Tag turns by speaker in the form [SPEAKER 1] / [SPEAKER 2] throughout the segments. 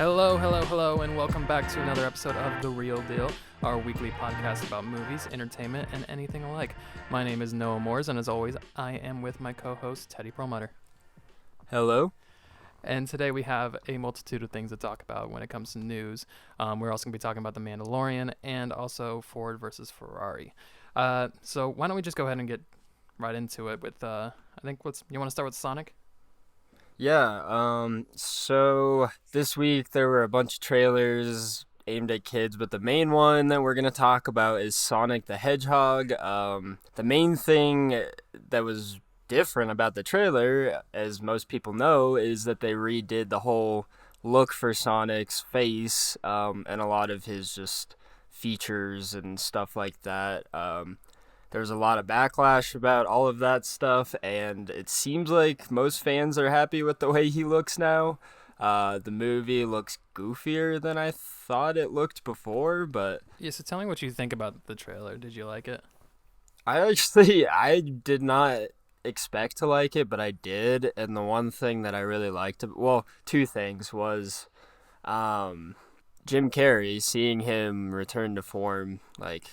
[SPEAKER 1] Hello, and welcome back to another episode of The Real Deal, our weekly podcast about movies, entertainment, and anything alike. My name is Noah Moores, and as always, I am with my co-host, Teddy Perlmutter.
[SPEAKER 2] Hello.
[SPEAKER 1] And today we have a multitude of things to talk about when it comes to news. We're also going to be talking about The Mandalorian and also Ford versus Ferrari. So why don't we just go ahead and get right into it with, you want to start with Sonic?
[SPEAKER 2] Yeah, so this week there were a bunch of trailers aimed at kids, but the main one that we're going to talk about is Sonic the Hedgehog. The main thing that was different about the trailer, as most people know, is that they redid the whole look for Sonic's face, and a lot of his just features and stuff like that. There's a lot of backlash about all of that stuff, and it seems like most fans are happy with the way he looks now. The movie looks goofier than I thought it looked before, but...
[SPEAKER 1] Yeah, so tell me what you think about the trailer. Did you like it?
[SPEAKER 2] I did not expect to like it, but I did, and the one thing that I really liked... Well, two things was... Jim Carrey, seeing him return to form, like...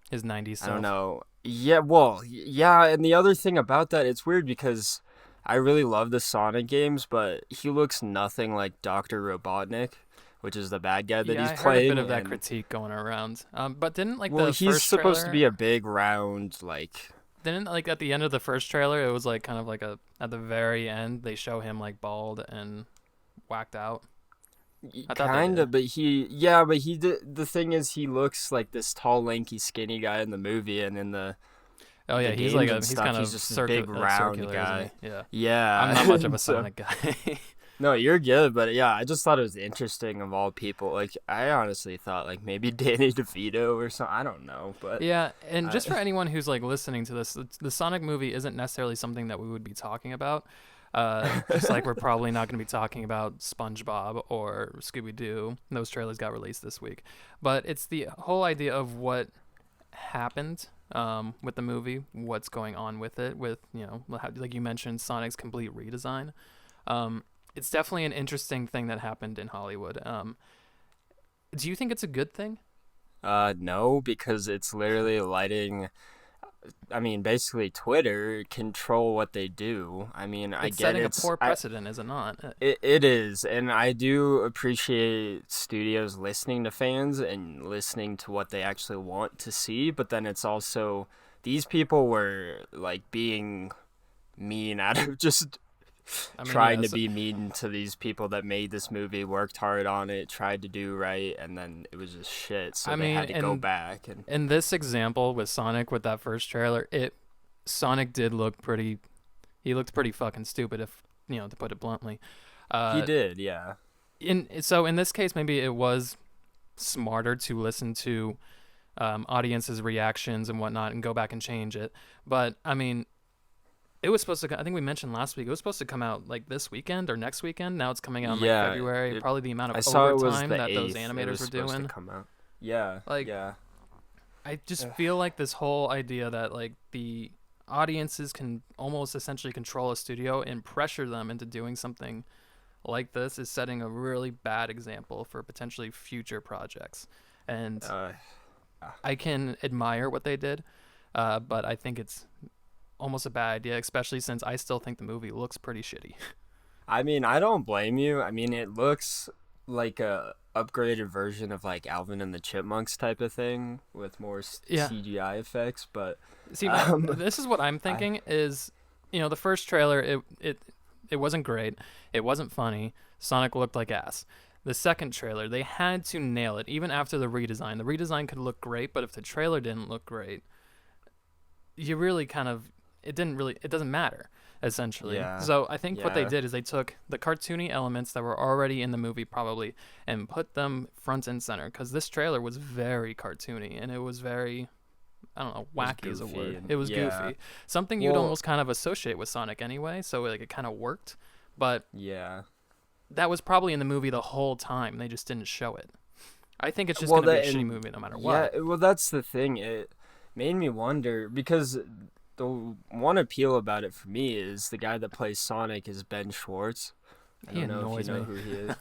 [SPEAKER 1] His 90s self.
[SPEAKER 2] I don't know. Yeah, and the other thing about that, it's weird because I really love the Sonic games, but he looks nothing like Dr. Robotnik, which is the bad guy that he's playing.
[SPEAKER 1] I heard a bit of that critique going around. But didn't the first trailer...
[SPEAKER 2] he's supposed to be a big round, like...
[SPEAKER 1] Didn't, at the end of the first trailer, it was, at the very end, they show him, bald and whacked out?
[SPEAKER 2] Kind of, but he did. The thing is, he looks like this tall, lanky, skinny guy in the movie, and in the
[SPEAKER 1] he's just a big round guy.
[SPEAKER 2] Yeah.
[SPEAKER 1] I'm not much of a Sonic guy.
[SPEAKER 2] No, you're good, but yeah, I just thought it was interesting of all people. Like, I honestly thought maybe Danny DeVito or something. I don't know, but
[SPEAKER 1] yeah. And just for anyone who's listening to this, the Sonic movie isn't necessarily something that we would be talking about. Just like we're probably not going to be talking about SpongeBob or Scooby-Doo. Those trailers got released this week. But it's the whole idea of what happened with the movie, what's going on with it, with, like you mentioned, Sonic's complete redesign. It's definitely an interesting thing that happened in Hollywood. Do you think it's a good thing?
[SPEAKER 2] No, because it's literally letting... basically Twitter control what they do.
[SPEAKER 1] It's setting a poor precedent, is it not?
[SPEAKER 2] It is, and I do appreciate studios listening to fans and listening to what they actually want to see, but then it's also, these people were, being mean out of just... trying to be mean to these people that made this movie, worked hard on it, tried to do right, and then it was just shit. So they had to go back. And
[SPEAKER 1] in this example with Sonic, with that first trailer, Sonic did look pretty. He looked pretty fucking stupid, if to put it bluntly.
[SPEAKER 2] He did, yeah.
[SPEAKER 1] In this case, maybe it was smarter to listen to audiences' reactions and whatnot, and go back and change it. But it was supposed to. I think we mentioned last week. It was supposed to come out this weekend or next weekend. Now it's coming out in February. Probably the amount of overtime that those animators were doing.
[SPEAKER 2] Yeah.
[SPEAKER 1] I just feel like this whole idea that the audiences can almost essentially control a studio and pressure them into doing something like this is setting a really bad example for potentially future projects. And I can admire what they did, but I think it's almost a bad idea, especially since I still think the movie looks pretty shitty.
[SPEAKER 2] I don't blame you. it looks like a upgraded version of Alvin and the Chipmunks type of thing with more CGI effects, but
[SPEAKER 1] see, this is what I'm thinking is, the first trailer, it wasn't great, it wasn't funny, Sonic looked like ass. The second trailer, they had to nail it, even after the redesign. The redesign could look great, but if the trailer didn't look great, you really it doesn't matter, essentially.
[SPEAKER 2] Yeah.
[SPEAKER 1] So I think what they did is they took the cartoony elements that were already in the movie probably and put them front and center, because this trailer was very cartoony and it was very, I don't know, wacky is a word. It was goofy. Something you'd almost kind of associate with Sonic anyway, so it kind of worked. But that was probably in the movie the whole time. They just didn't show it. I think it's just going to be a shitty movie no matter what.
[SPEAKER 2] Yeah, well, that's the thing. It made me wonder, because... the one appeal about it for me is the guy that plays Sonic is Ben Schwartz, I
[SPEAKER 1] He
[SPEAKER 2] don't know if
[SPEAKER 1] annoys
[SPEAKER 2] you know
[SPEAKER 1] me.
[SPEAKER 2] who he is.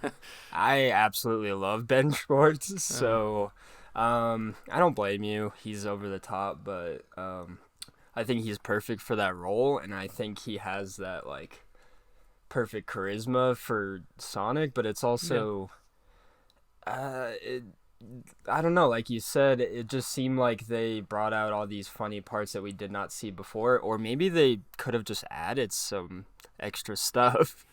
[SPEAKER 2] I absolutely love Ben Schwartz, so I don't blame you. He's over the top, but I think he's perfect for that role, and I think he has that like perfect charisma for Sonic. But it's
[SPEAKER 1] Yeah.
[SPEAKER 2] also, it, I don't know. Like you said, it just seemed like they brought out all these funny parts that we did not see before, or maybe they could have just added some extra stuff.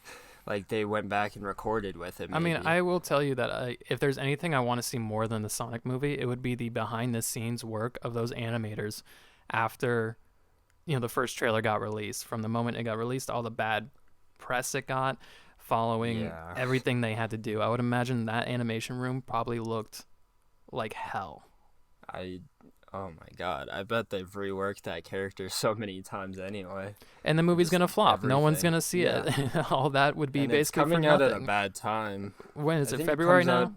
[SPEAKER 2] Like they went back and recorded with it,
[SPEAKER 1] I mean,
[SPEAKER 2] maybe.
[SPEAKER 1] I will tell you that if there's anything I want to see more than the Sonic movie, it would be the behind the scenes work of those animators after, the first trailer got released. From the moment it got released, all the bad press it got, following
[SPEAKER 2] Yeah,
[SPEAKER 1] everything they had to do. I would imagine that animation room probably looked like hell.
[SPEAKER 2] I. Oh my god! I bet they've reworked that character so many times anyway.
[SPEAKER 1] And the movie's
[SPEAKER 2] Just
[SPEAKER 1] gonna flop. No one's
[SPEAKER 2] everything.
[SPEAKER 1] gonna see
[SPEAKER 2] Yeah,
[SPEAKER 1] it. All that would be
[SPEAKER 2] and it's
[SPEAKER 1] basically for
[SPEAKER 2] coming out at a
[SPEAKER 1] nothing.
[SPEAKER 2] bad time.
[SPEAKER 1] When is
[SPEAKER 2] I
[SPEAKER 1] it?
[SPEAKER 2] think it
[SPEAKER 1] February
[SPEAKER 2] comes out.
[SPEAKER 1] now?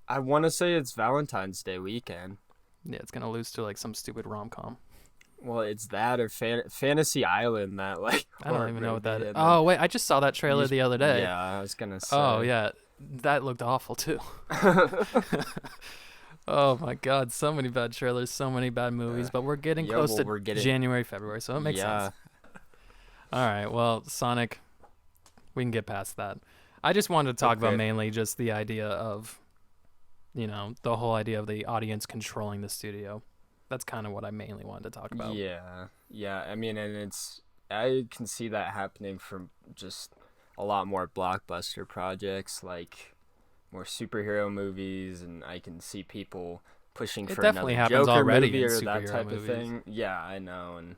[SPEAKER 2] I want to say it's Valentine's Day weekend.
[SPEAKER 1] Yeah, it's gonna lose to like some stupid rom com.
[SPEAKER 2] Well, it's that or Fantasy Island that like
[SPEAKER 1] I don't
[SPEAKER 2] horror
[SPEAKER 1] even know what that
[SPEAKER 2] movie,
[SPEAKER 1] is.
[SPEAKER 2] and then
[SPEAKER 1] Oh wait, I just saw that trailer the other day.
[SPEAKER 2] yeah, I was gonna
[SPEAKER 1] Oh
[SPEAKER 2] say.
[SPEAKER 1] yeah, that looked awful too. Oh my god, so many bad trailers, so many bad movies, but we're getting
[SPEAKER 2] Yeah,
[SPEAKER 1] close
[SPEAKER 2] well,
[SPEAKER 1] to
[SPEAKER 2] we're getting
[SPEAKER 1] January, February, so it makes
[SPEAKER 2] yeah.
[SPEAKER 1] sense. All right, well, Sonic, we can get past that. I just wanted to talk about
[SPEAKER 2] Okay.
[SPEAKER 1] mainly just the idea of, the whole idea of the audience controlling the studio. That's kind of what I mainly wanted to talk about.
[SPEAKER 2] Yeah, yeah. I mean, and I can see that happening from just a lot more blockbuster projects, like more superhero movies, and I can see people pushing
[SPEAKER 1] It
[SPEAKER 2] for
[SPEAKER 1] definitely
[SPEAKER 2] another
[SPEAKER 1] happens
[SPEAKER 2] Joker
[SPEAKER 1] already
[SPEAKER 2] movie
[SPEAKER 1] in
[SPEAKER 2] or that
[SPEAKER 1] superhero
[SPEAKER 2] type of
[SPEAKER 1] movies.
[SPEAKER 2] thing. Yeah, I know, and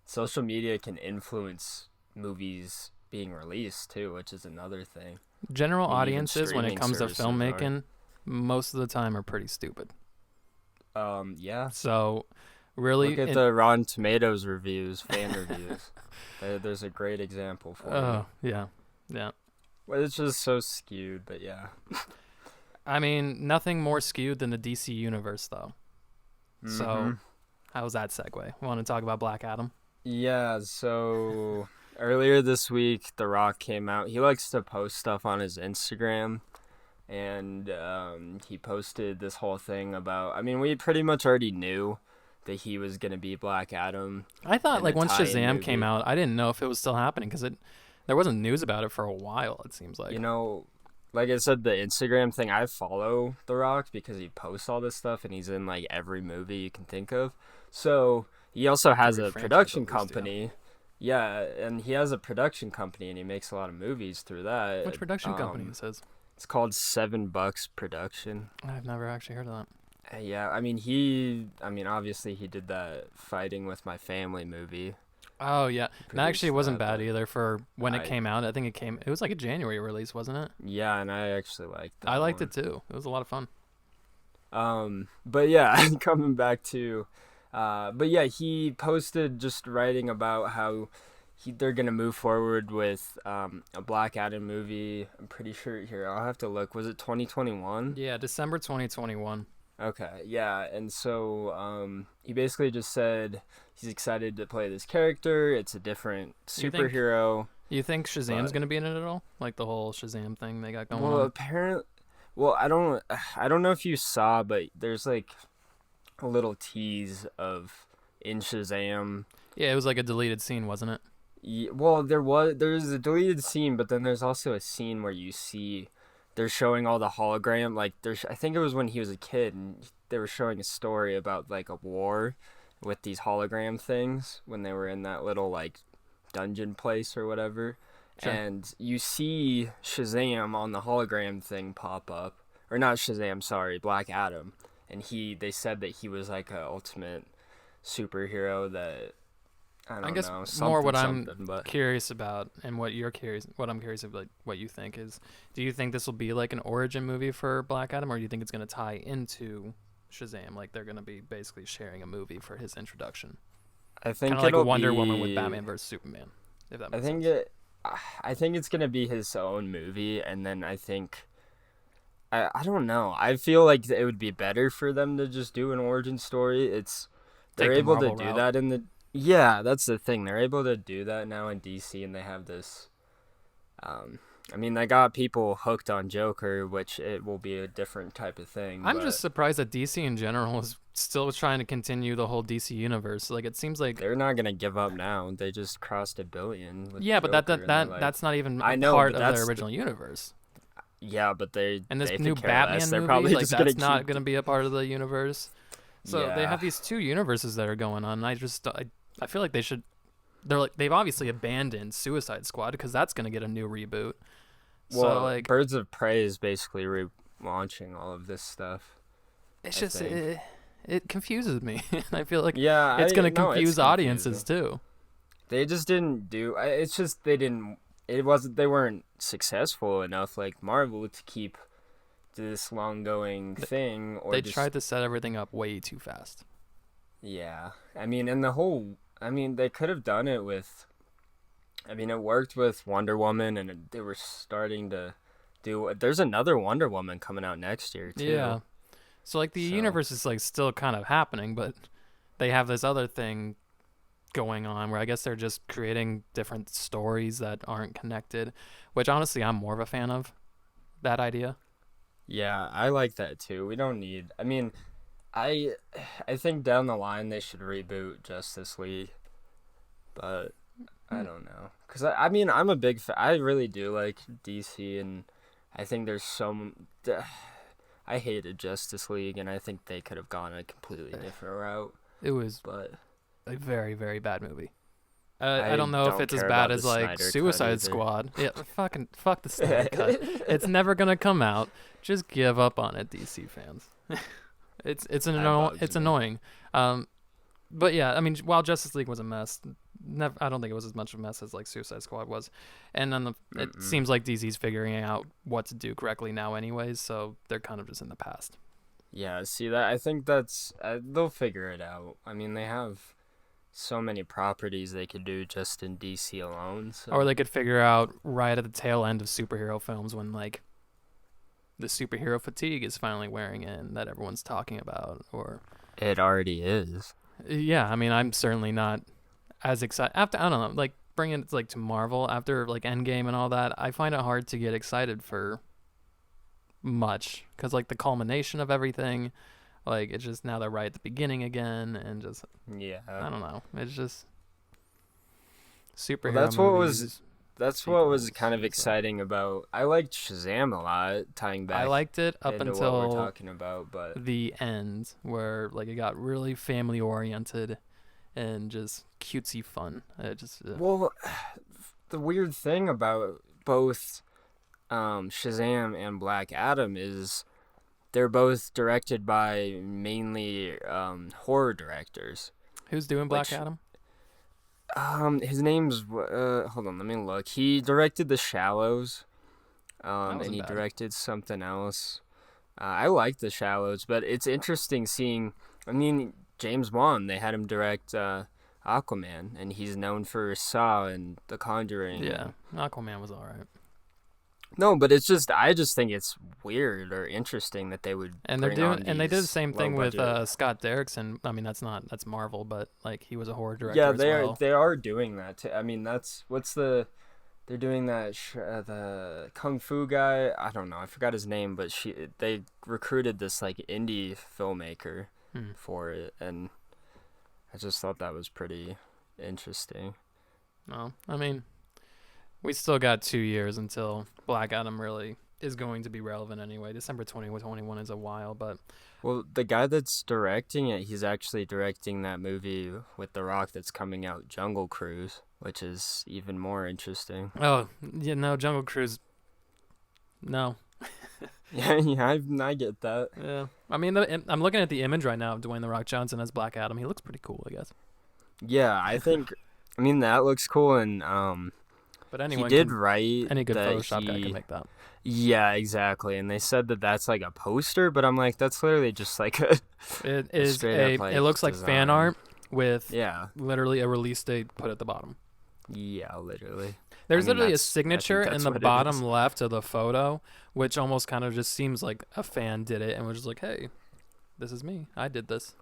[SPEAKER 2] social media can influence movies being released too, which is another thing.
[SPEAKER 1] General
[SPEAKER 2] I mean, even
[SPEAKER 1] audiences, when it
[SPEAKER 2] streaming
[SPEAKER 1] comes to
[SPEAKER 2] services are.
[SPEAKER 1] filmmaking, most of the time are pretty stupid.
[SPEAKER 2] Yeah.
[SPEAKER 1] So, really,
[SPEAKER 2] Look at the Rotten Tomatoes reviews, fan reviews. There's a great example for
[SPEAKER 1] oh
[SPEAKER 2] you.
[SPEAKER 1] yeah, yeah.
[SPEAKER 2] Well, it's just so skewed, but yeah.
[SPEAKER 1] I mean, nothing more skewed than the DC universe, though.
[SPEAKER 2] Mm-hmm.
[SPEAKER 1] So, how's that segue? Want to talk about Black Adam?
[SPEAKER 2] Yeah, so earlier this week, The Rock came out. He likes to post stuff on his Instagram, and he posted this whole thing about. I mean, we pretty much already knew that he was going to be Black Adam
[SPEAKER 1] I thought
[SPEAKER 2] in the
[SPEAKER 1] like once
[SPEAKER 2] tie-in
[SPEAKER 1] Shazam came
[SPEAKER 2] movie.
[SPEAKER 1] out, I didn't know if it was still happening because there wasn't news about it for a while. It seems like.
[SPEAKER 2] You know, like I said, the Instagram thing, I follow The Rock because he posts all this stuff and he's in like every movie you can think of. So he also has
[SPEAKER 1] Every
[SPEAKER 2] a
[SPEAKER 1] franchise
[SPEAKER 2] production
[SPEAKER 1] at least, yeah.
[SPEAKER 2] company. Yeah, and he has a production company and he makes a lot of movies through that.
[SPEAKER 1] Which production company this is?
[SPEAKER 2] It's called $7 Production.
[SPEAKER 1] I've never actually heard of that.
[SPEAKER 2] Yeah, I mean, obviously he did that Fighting with My Family movie.
[SPEAKER 1] Oh yeah,
[SPEAKER 2] He
[SPEAKER 1] that actually
[SPEAKER 2] produced
[SPEAKER 1] wasn't
[SPEAKER 2] that,
[SPEAKER 1] bad
[SPEAKER 2] but
[SPEAKER 1] either for when it
[SPEAKER 2] I
[SPEAKER 1] came out. I think it was like a January release, wasn't it?
[SPEAKER 2] yeah, and I actually liked that
[SPEAKER 1] I liked
[SPEAKER 2] one.
[SPEAKER 1] it too. It was a lot of fun.
[SPEAKER 2] But yeah, coming back to, but yeah, he posted just writing about how they're gonna move forward with a Black Adam movie. I'm pretty sure here. I'll have to look. Was it 2021?
[SPEAKER 1] Yeah, December 2021.
[SPEAKER 2] Okay, yeah, and so he basically just said he's excited to play this character. It's a different
[SPEAKER 1] You think
[SPEAKER 2] superhero.
[SPEAKER 1] you think Shazam's
[SPEAKER 2] But
[SPEAKER 1] gonna be in it at all? Like the whole Shazam thing they got going
[SPEAKER 2] well,
[SPEAKER 1] on.
[SPEAKER 2] apparently, well, I don't know if you saw, but there's like a little tease of in Shazam.
[SPEAKER 1] Yeah, it was like a deleted scene, wasn't it?
[SPEAKER 2] Well, there's a deleted scene, but then there's also a scene where you see they're showing all the hologram. Like I think it was when he was a kid, and they were showing a story about like a war with these hologram things when they were in that little like dungeon place or whatever.
[SPEAKER 1] Sure.
[SPEAKER 2] And you see Shazam on the hologram thing pop up, or not Shazam, sorry, Black Adam, and they said that he was like a ultimate superhero that I
[SPEAKER 1] I
[SPEAKER 2] don't
[SPEAKER 1] guess
[SPEAKER 2] know
[SPEAKER 1] more what
[SPEAKER 2] something, but
[SPEAKER 1] curious about and what I'm curious about, like what you think is, do you think this will be like an origin movie for Black Adam, or do you think it's gonna tie into Shazam? Like they're gonna be basically sharing a movie for his introduction,
[SPEAKER 2] I think
[SPEAKER 1] kind of like
[SPEAKER 2] it'll
[SPEAKER 1] Wonder
[SPEAKER 2] be,
[SPEAKER 1] Woman with Batman versus Superman, if that
[SPEAKER 2] I
[SPEAKER 1] makes
[SPEAKER 2] think
[SPEAKER 1] sense.
[SPEAKER 2] I think it's gonna be his own movie, and then I think I don't know. I feel like it would be better for them to just do an origin story. They're
[SPEAKER 1] Take the
[SPEAKER 2] able to
[SPEAKER 1] Marvel
[SPEAKER 2] do
[SPEAKER 1] route.
[SPEAKER 2] that in the yeah, that's the thing. They're able to do that now in DC, and they have this I mean, they got people hooked on Joker, which it will be a different type of thing.
[SPEAKER 1] I'm
[SPEAKER 2] But
[SPEAKER 1] just surprised that DC in general is still trying to continue the whole DC universe. Like it seems like
[SPEAKER 2] they're not gonna give up now. They just crossed 1 billion with
[SPEAKER 1] yeah, but that
[SPEAKER 2] Joker,
[SPEAKER 1] that,
[SPEAKER 2] and they're
[SPEAKER 1] that
[SPEAKER 2] like,
[SPEAKER 1] that's not even
[SPEAKER 2] I
[SPEAKER 1] a
[SPEAKER 2] know,
[SPEAKER 1] part
[SPEAKER 2] but
[SPEAKER 1] of their
[SPEAKER 2] that's
[SPEAKER 1] original universe.
[SPEAKER 2] yeah, but
[SPEAKER 1] And this
[SPEAKER 2] they
[SPEAKER 1] new
[SPEAKER 2] could care less.
[SPEAKER 1] Batman
[SPEAKER 2] They're
[SPEAKER 1] movie,
[SPEAKER 2] probably
[SPEAKER 1] like
[SPEAKER 2] just gonna
[SPEAKER 1] that's not
[SPEAKER 2] keep.
[SPEAKER 1] going to be a part of the universe. So they
[SPEAKER 2] Yeah.
[SPEAKER 1] have these two universes that are going on. And I feel like they've obviously abandoned Suicide Squad because that's going to get a new reboot.
[SPEAKER 2] Well,
[SPEAKER 1] So like
[SPEAKER 2] Birds of Prey is basically relaunching all of this stuff.
[SPEAKER 1] it's
[SPEAKER 2] I
[SPEAKER 1] just
[SPEAKER 2] think.
[SPEAKER 1] it confuses me. I feel like
[SPEAKER 2] Yeah,
[SPEAKER 1] it's going to
[SPEAKER 2] no, it's
[SPEAKER 1] confuse audiences
[SPEAKER 2] confusing.
[SPEAKER 1] too.
[SPEAKER 2] They just didn't do. It's just they didn't. It wasn't. They weren't successful enough, like Marvel, to keep this long going thing. Or
[SPEAKER 1] They
[SPEAKER 2] just,
[SPEAKER 1] tried to set everything up way too fast.
[SPEAKER 2] yeah. I mean, and the whole. I mean, they could have done it with. I mean, it worked with Wonder Woman, and they were starting to do. There's another Wonder Woman coming out next year too.
[SPEAKER 1] Yeah. So like the
[SPEAKER 2] So
[SPEAKER 1] universe is like still kind of happening, but they have this other thing going on where I guess they're just creating different stories that aren't connected, which honestly I'm more of a fan of that idea.
[SPEAKER 2] yeah, I like that too. We don't need. I mean, I I think down the line they should reboot Justice League, but I don't know. Cause I mean I'm a big fan. I really do like DC, and I think there's some. I hated Justice League, and I think they could have gone a completely different route.
[SPEAKER 1] It was
[SPEAKER 2] But
[SPEAKER 1] a very, very bad movie.
[SPEAKER 2] I
[SPEAKER 1] I don't know if it's as
[SPEAKER 2] care
[SPEAKER 1] bad
[SPEAKER 2] about
[SPEAKER 1] as
[SPEAKER 2] the
[SPEAKER 1] like
[SPEAKER 2] Snyder cut
[SPEAKER 1] Suicide
[SPEAKER 2] either.
[SPEAKER 1] Squad. Yeah, fuck the Snyder cut. It's never gonna come out. Just give up on it, DC fans.
[SPEAKER 2] That bugs
[SPEAKER 1] it's
[SPEAKER 2] me.
[SPEAKER 1] annoying. But yeah, I mean, while Justice League was a mess, I don't think it was as much of a mess as like Suicide Squad was. And then it
[SPEAKER 2] Mm-mm.
[SPEAKER 1] seems like DC's figuring out what to do correctly now, anyways. So they're kind of just in the past.
[SPEAKER 2] Yeah, see that I think that's they'll figure it out. I mean, they have so many properties they could do just in DC alone. So
[SPEAKER 1] Or they could figure out right at the tail end of superhero films when like the superhero fatigue is finally wearing in that everyone's talking about. Or
[SPEAKER 2] it already is.
[SPEAKER 1] yeah, I mean, I'm certainly not as excited after. I don't know, like bringing it like to Marvel after like Endgame and all that. I find it hard to get excited for much because like the culmination of everything, like it's just now they're right at the beginning again, and just
[SPEAKER 2] Yeah.
[SPEAKER 1] I don't know. It's just superhero
[SPEAKER 2] that's what
[SPEAKER 1] movies.
[SPEAKER 2] was That's what was
[SPEAKER 1] sequels,
[SPEAKER 2] kind of
[SPEAKER 1] so.
[SPEAKER 2] exciting about. I liked Shazam a lot, tying back
[SPEAKER 1] I liked it up
[SPEAKER 2] into what
[SPEAKER 1] until
[SPEAKER 2] we're talking about, but
[SPEAKER 1] the end where like it got really family oriented and just cutesy fun. It just
[SPEAKER 2] well, the weird thing about both Shazam and Black Adam is they're both directed by mainly horror directors.
[SPEAKER 1] who's doing Black
[SPEAKER 2] which-
[SPEAKER 1] Adam?
[SPEAKER 2] His name's hold on, let me look. He directed The Shallows,
[SPEAKER 1] wasn't
[SPEAKER 2] and he
[SPEAKER 1] bad.
[SPEAKER 2] directed something else. I like The Shallows, but it's interesting seeing. I mean, James Wan. They had him direct Aquaman, and he's known for Saw and The Conjuring.
[SPEAKER 1] Yeah, Aquaman was alright.
[SPEAKER 2] No, but it's just I just think it's weird or interesting that they would.
[SPEAKER 1] And they're
[SPEAKER 2] bring on
[SPEAKER 1] doing, and they did the
[SPEAKER 2] these
[SPEAKER 1] same thing with
[SPEAKER 2] low-budget-
[SPEAKER 1] Scott Derrickson. I mean, that's Marvel, but like he was a horror director.
[SPEAKER 2] Yeah,
[SPEAKER 1] as
[SPEAKER 2] they
[SPEAKER 1] well.
[SPEAKER 2] are. They are doing that. Too. I mean, that's what's the. They're doing that. The kung fu guy. I don't know. I forgot his name, but they recruited this like indie filmmaker
[SPEAKER 1] Hmm.
[SPEAKER 2] for it, and I just thought that was pretty interesting.
[SPEAKER 1] No, I mean, we still got 2 years until Black Adam really is going to be relevant anyway. December 2021 is a while, but
[SPEAKER 2] Well, the guy that's directing it, he's actually directing that movie with The Rock that's coming out, Jungle Cruise, which is even more interesting.
[SPEAKER 1] oh yeah, no, Jungle Cruise. No,
[SPEAKER 2] Yeah, I get that.
[SPEAKER 1] yeah. I mean, I'm looking at the image right now of Dwayne the Rock Johnson as Black Adam. He looks pretty cool, I guess.
[SPEAKER 2] Yeah, I think. I mean, that looks cool, and
[SPEAKER 1] But
[SPEAKER 2] he
[SPEAKER 1] anyone,
[SPEAKER 2] did write
[SPEAKER 1] any good
[SPEAKER 2] that
[SPEAKER 1] Photoshop guy
[SPEAKER 2] he-
[SPEAKER 1] can make that.
[SPEAKER 2] Yeah, exactly. And they said that that's like a poster, but I'm like, that's literally just like a.
[SPEAKER 1] It is
[SPEAKER 2] straight up, like,
[SPEAKER 1] it looks like fan
[SPEAKER 2] design.
[SPEAKER 1] art with
[SPEAKER 2] Yeah.
[SPEAKER 1] literally a release date put at the bottom.
[SPEAKER 2] Yeah, literally.
[SPEAKER 1] There's
[SPEAKER 2] mean,
[SPEAKER 1] literally a
[SPEAKER 2] that's- I think
[SPEAKER 1] signature in
[SPEAKER 2] that's
[SPEAKER 1] the
[SPEAKER 2] what it
[SPEAKER 1] bottom
[SPEAKER 2] is.
[SPEAKER 1] left of the photo, which almost kind of just seems like a fan did it and was just like, "Hey, this is me. I did this."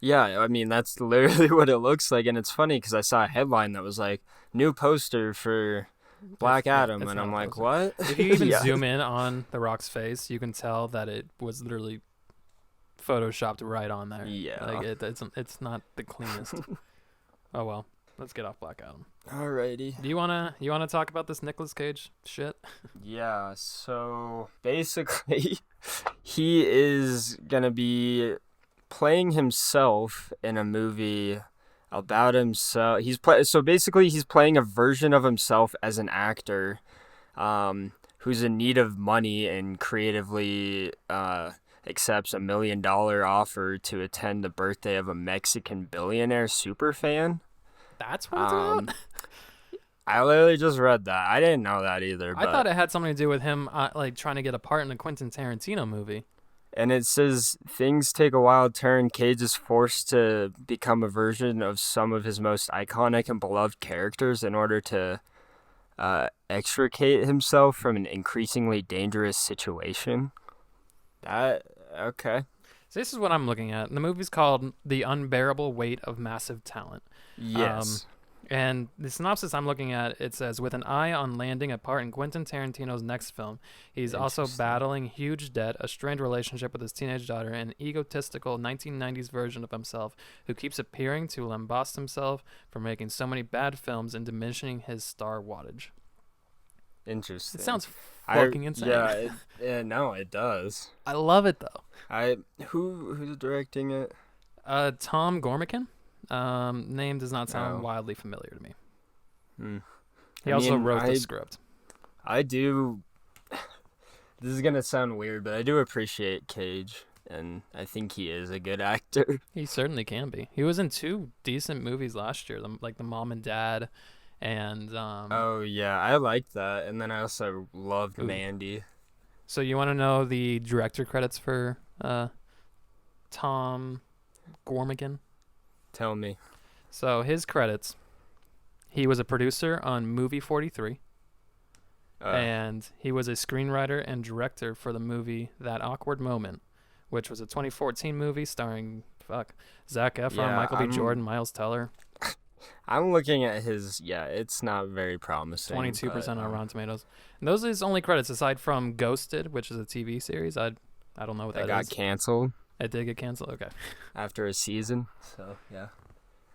[SPEAKER 2] Yeah, I mean, that's literally what it looks like. And it's funny because I saw a headline that was like, new poster for Black
[SPEAKER 1] Yeah,
[SPEAKER 2] Adam,
[SPEAKER 1] it's
[SPEAKER 2] and
[SPEAKER 1] not
[SPEAKER 2] I'm
[SPEAKER 1] a
[SPEAKER 2] like,
[SPEAKER 1] poster.
[SPEAKER 2] what?
[SPEAKER 1] If you even
[SPEAKER 2] Yeah.
[SPEAKER 1] zoom in on The Rock's face, you can tell that it was literally photoshopped right on there.
[SPEAKER 2] Yeah.
[SPEAKER 1] Like it's not the cleanest. Oh well, let's get off Black Adam.
[SPEAKER 2] Alrighty.
[SPEAKER 1] Do you wanna talk about this Nicolas Cage shit?
[SPEAKER 2] Yeah, so basically, he is gonna be playing himself in a movie about himself. So basically he's playing a version of himself as an actor, who's in need of money and creatively accepts $1 million offer to attend the birthday of a Mexican billionaire superfan.
[SPEAKER 1] That's what it's
[SPEAKER 2] Um,
[SPEAKER 1] about.
[SPEAKER 2] I literally just read that. I didn't know that either.
[SPEAKER 1] I
[SPEAKER 2] But
[SPEAKER 1] thought it had something to do with him like trying to get a part in a Quentin Tarantino movie.
[SPEAKER 2] And it says things take a wild turn. Cage is forced to become a version of some of his most iconic and beloved characters in order to extricate himself from an increasingly dangerous situation. That okay?
[SPEAKER 1] So this is what I'm looking at. The movie's called The Unbearable Weight of Massive Talent.
[SPEAKER 2] Yes.
[SPEAKER 1] And the synopsis I'm looking at, it says, with an eye on landing a part in Quentin Tarantino's next film, he's also
[SPEAKER 2] Interesting.
[SPEAKER 1] battling huge debt, a strained relationship with his teenage daughter, and an egotistical 1990s version of himself who keeps appearing to lambast himself for making so many bad films and diminishing his star wattage.
[SPEAKER 2] Interesting.
[SPEAKER 1] It sounds fucking insane.
[SPEAKER 2] Yeah. No, it does.
[SPEAKER 1] I love it, though.
[SPEAKER 2] Who's directing it?
[SPEAKER 1] Tom Gormican. Name does not sound
[SPEAKER 2] Oh.
[SPEAKER 1] wildly familiar to me.
[SPEAKER 2] Hmm.
[SPEAKER 1] He
[SPEAKER 2] I
[SPEAKER 1] also
[SPEAKER 2] mean,
[SPEAKER 1] wrote the script.
[SPEAKER 2] I do. This is gonna sound weird, but I do appreciate Cage, and I think he is a good actor.
[SPEAKER 1] He certainly can be. He was in 2 decent movies last year, like the Mom and Dad, and
[SPEAKER 2] Oh yeah, I liked that, and then I also loved
[SPEAKER 1] Ooh.
[SPEAKER 2] Mandy.
[SPEAKER 1] So you want to know the director credits for Tom Gormican?
[SPEAKER 2] Tell me.
[SPEAKER 1] So his credits: he was a producer on movie 43, and he was a screenwriter and director for the movie That Awkward Moment, which was a 2014 movie starring Zac Efron,
[SPEAKER 2] Yeah,
[SPEAKER 1] Michael B. Jordan, Miles Teller.
[SPEAKER 2] I'm looking at his. Yeah, it's not very promising.
[SPEAKER 1] 22%
[SPEAKER 2] but,
[SPEAKER 1] on Rotten Tomatoes. And those are his only credits aside from Ghosted, which is a TV series. I don't know what
[SPEAKER 2] that
[SPEAKER 1] that
[SPEAKER 2] got
[SPEAKER 1] is.
[SPEAKER 2] canceled
[SPEAKER 1] It did get canceled. Okay.
[SPEAKER 2] after a season. So yeah.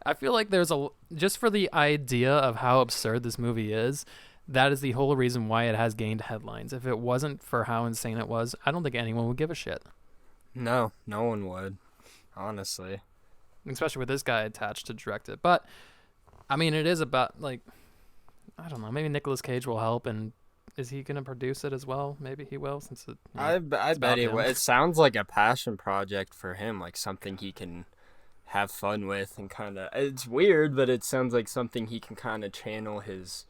[SPEAKER 1] I feel like there's just for the idea of how absurd this movie is, that is the whole reason why it has gained headlines. If it wasn't for how insane it was, I don't think anyone would give a shit.
[SPEAKER 2] No one would. Honestly.
[SPEAKER 1] Especially with this guy attached to direct it. But I mean, it is about like, I don't know. Maybe Nicolas Cage will help, and is he gonna produce it as well? Maybe he will, since it.
[SPEAKER 2] I
[SPEAKER 1] it's
[SPEAKER 2] bet
[SPEAKER 1] about
[SPEAKER 2] he
[SPEAKER 1] him.
[SPEAKER 2] would. It sounds like a passion project for him, like something he can have fun with and kind of. It's weird, but it sounds like something he can kind of channel his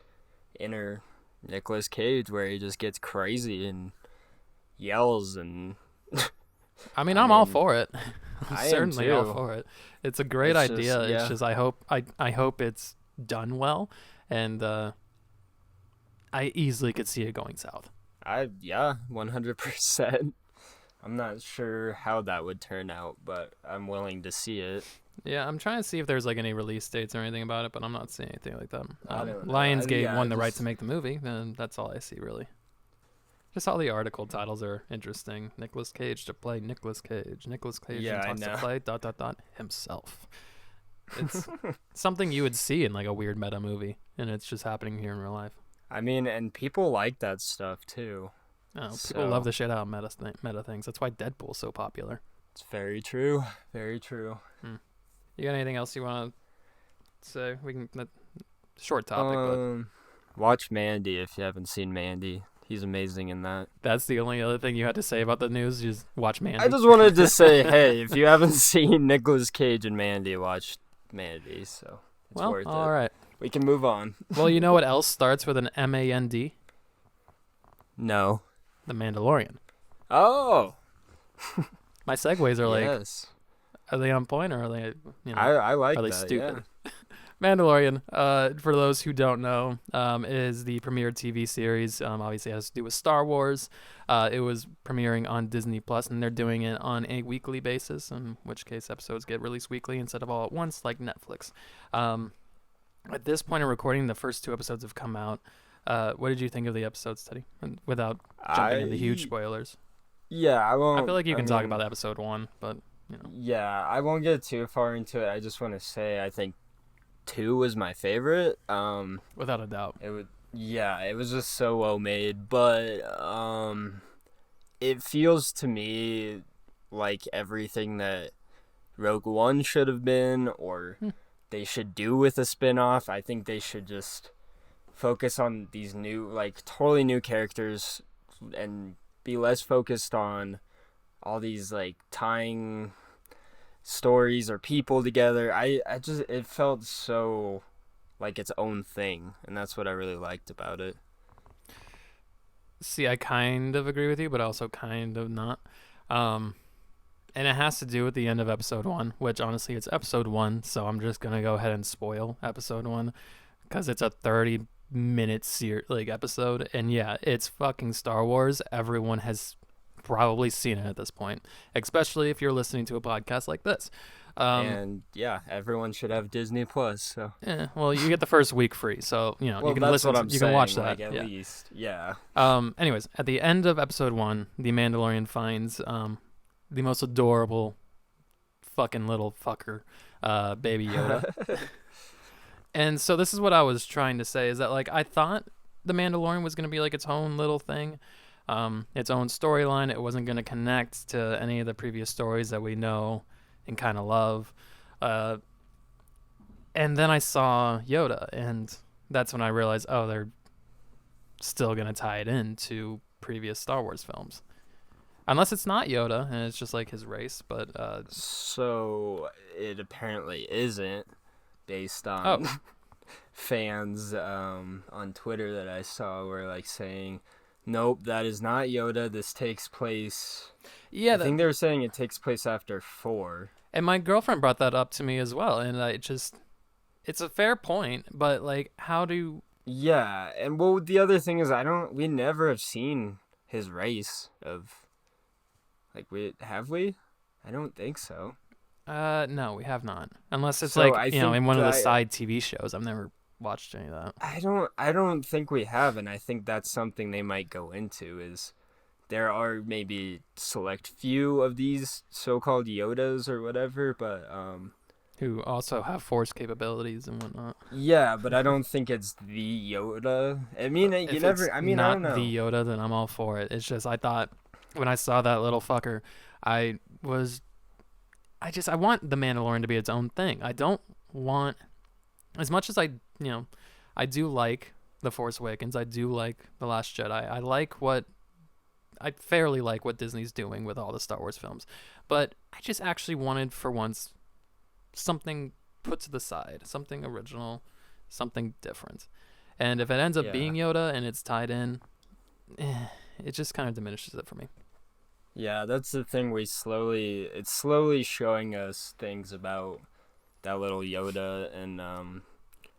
[SPEAKER 2] inner Nicolas Cage, where he just gets crazy and yells and.
[SPEAKER 1] I mean,
[SPEAKER 2] I
[SPEAKER 1] I'm all
[SPEAKER 2] mean,
[SPEAKER 1] for it. I'm
[SPEAKER 2] I am
[SPEAKER 1] certainly all
[SPEAKER 2] too.
[SPEAKER 1] for it. It's a great
[SPEAKER 2] It's just-
[SPEAKER 1] idea.
[SPEAKER 2] yeah.
[SPEAKER 1] It's just I hope it's done well, and I easily could see it going south.
[SPEAKER 2] 100%. I'm not sure how that would turn out, but I'm willing to see it.
[SPEAKER 1] Yeah, I'm trying to see if there's like any release dates or anything about it, but I'm not seeing anything like that.
[SPEAKER 2] I don't know.
[SPEAKER 1] Lionsgate
[SPEAKER 2] Yeah,
[SPEAKER 1] won the right
[SPEAKER 2] just-
[SPEAKER 1] to make the movie, and that's all I see really. Just all the article titles are interesting. Nicolas Cage to play Nicolas Cage. Nicolas Cage
[SPEAKER 2] Yeah, I
[SPEAKER 1] talks to
[SPEAKER 2] know.
[SPEAKER 1] play ... himself. It's something you would see in like a weird meta movie, and it's just happening here in real life.
[SPEAKER 2] I mean, and people like that stuff too.
[SPEAKER 1] Oh, people
[SPEAKER 2] So-
[SPEAKER 1] love the shit out of meta things. That's why Deadpool's so popular.
[SPEAKER 2] It's very true. Very true.
[SPEAKER 1] You got anything else you want to say? We can short topic, but
[SPEAKER 2] Watch Mandy if you haven't seen Mandy. He's amazing in that.
[SPEAKER 1] that's the only other thing you had to say about the news. Just watch Mandy.
[SPEAKER 2] I just wanted to say, hey, if you haven't seen Nicolas Cage and Mandy, watch Mandy. So it's
[SPEAKER 1] well,
[SPEAKER 2] worth
[SPEAKER 1] all
[SPEAKER 2] it.
[SPEAKER 1] right.
[SPEAKER 2] We can move on.
[SPEAKER 1] Well, you know what else starts with an M-A-N-D?
[SPEAKER 2] No.
[SPEAKER 1] The Mandalorian.
[SPEAKER 2] Oh.
[SPEAKER 1] My segues are like,
[SPEAKER 2] yes.
[SPEAKER 1] are they on point or are they,
[SPEAKER 2] I like
[SPEAKER 1] are they
[SPEAKER 2] that.
[SPEAKER 1] stupid? Mandalorian, for those who don't know, is the premiere TV series. Obviously, it has to do with Star Wars. It was premiering on Disney Plus, and they're doing it on a weekly basis, in which case episodes get released weekly instead of all at once, like Netflix. At this point of recording, the first 2 episodes have come out. What did you think of the episode, Steady? And without jumping into huge
[SPEAKER 2] I
[SPEAKER 1] spoilers.
[SPEAKER 2] Yeah, I
[SPEAKER 1] I feel
[SPEAKER 2] won't.
[SPEAKER 1] like you
[SPEAKER 2] I
[SPEAKER 1] can talk
[SPEAKER 2] mean,
[SPEAKER 1] about episode 1, but
[SPEAKER 2] yeah, I won't get too far into it. I just want to say I think two was my favorite.
[SPEAKER 1] without a doubt.
[SPEAKER 2] It would. Yeah, it was just so well made, but it feels to me like everything that Rogue One should have been, or
[SPEAKER 1] Hmm.
[SPEAKER 2] they should do with a spin-off. I think they should just focus on these new, like, totally new characters and be less focused on all these, like, tying stories or people together. I just, it felt so like its own thing, and that's what I really liked about it.
[SPEAKER 1] See, I kind of agree with you, but also kind of not. Um, and it has to do with the end of episode 1, which honestly, it's episode 1, so I'm just gonna go ahead and spoil episode 1 because it's a 30-minute episode, and yeah, it's fucking Star Wars. Everyone has probably seen it at this point, especially if you're listening to a podcast like this.
[SPEAKER 2] And yeah, everyone should have Disney Plus. So
[SPEAKER 1] Well, you get the first week free, so you
[SPEAKER 2] well,
[SPEAKER 1] can
[SPEAKER 2] that's
[SPEAKER 1] listen.
[SPEAKER 2] what I'm
[SPEAKER 1] You
[SPEAKER 2] saying.
[SPEAKER 1] can watch
[SPEAKER 2] Like,
[SPEAKER 1] that.
[SPEAKER 2] at
[SPEAKER 1] Yeah.
[SPEAKER 2] least, yeah.
[SPEAKER 1] Anyways, at the end of episode 1, the Mandalorian finds the most adorable fucking little fucker, Baby Yoda. And so this is what I was trying to say, is that like I thought the Mandalorian was gonna be like its own little thing, its own storyline. It wasn't gonna connect to any of the previous stories that we know and kind of love. And then I saw Yoda, and that's when I realized, oh, they're still gonna tie it into previous Star Wars films, unless it's not Yoda and it's just like his race. But
[SPEAKER 2] So it apparently isn't, based on fans on Twitter that I saw were like saying, nope, that is not Yoda. This takes place.
[SPEAKER 1] yeah,
[SPEAKER 2] I think they were saying it takes place after 4.
[SPEAKER 1] and my girlfriend brought that up to me as well, and it's a fair point, but like, how do
[SPEAKER 2] Yeah, and well, the other thing is, we never have seen his race of, like, we? I don't think so.
[SPEAKER 1] no, we have not, unless it's
[SPEAKER 2] So
[SPEAKER 1] like
[SPEAKER 2] I
[SPEAKER 1] in
[SPEAKER 2] think
[SPEAKER 1] one of the
[SPEAKER 2] that-
[SPEAKER 1] side TV shows. I've never watched any of that.
[SPEAKER 2] I don't think we have, and I think that's something they might go into, is there are maybe select few of these so-called Yodas or whatever, but
[SPEAKER 1] Who also have force capabilities and whatnot.
[SPEAKER 2] yeah, but I don't think it's the Yoda. I mean, you
[SPEAKER 1] If
[SPEAKER 2] never.
[SPEAKER 1] it's
[SPEAKER 2] I mean,
[SPEAKER 1] not
[SPEAKER 2] I don't know.
[SPEAKER 1] the Yoda, then I'm all for it. It's just I thought when I saw that little fucker, I want the Mandalorian to be its own thing. I don't want, as much as I do like The Force Awakens. I do like The Last Jedi. I fairly like what Disney's doing with all the Star Wars films, but I just actually wanted for once something put to the side, something original, something different. And if it ends up
[SPEAKER 2] Yeah.
[SPEAKER 1] being Yoda and it's tied in, it just kind of diminishes it for me.
[SPEAKER 2] Yeah, that's the thing. It's slowly showing us things about that little Yoda, and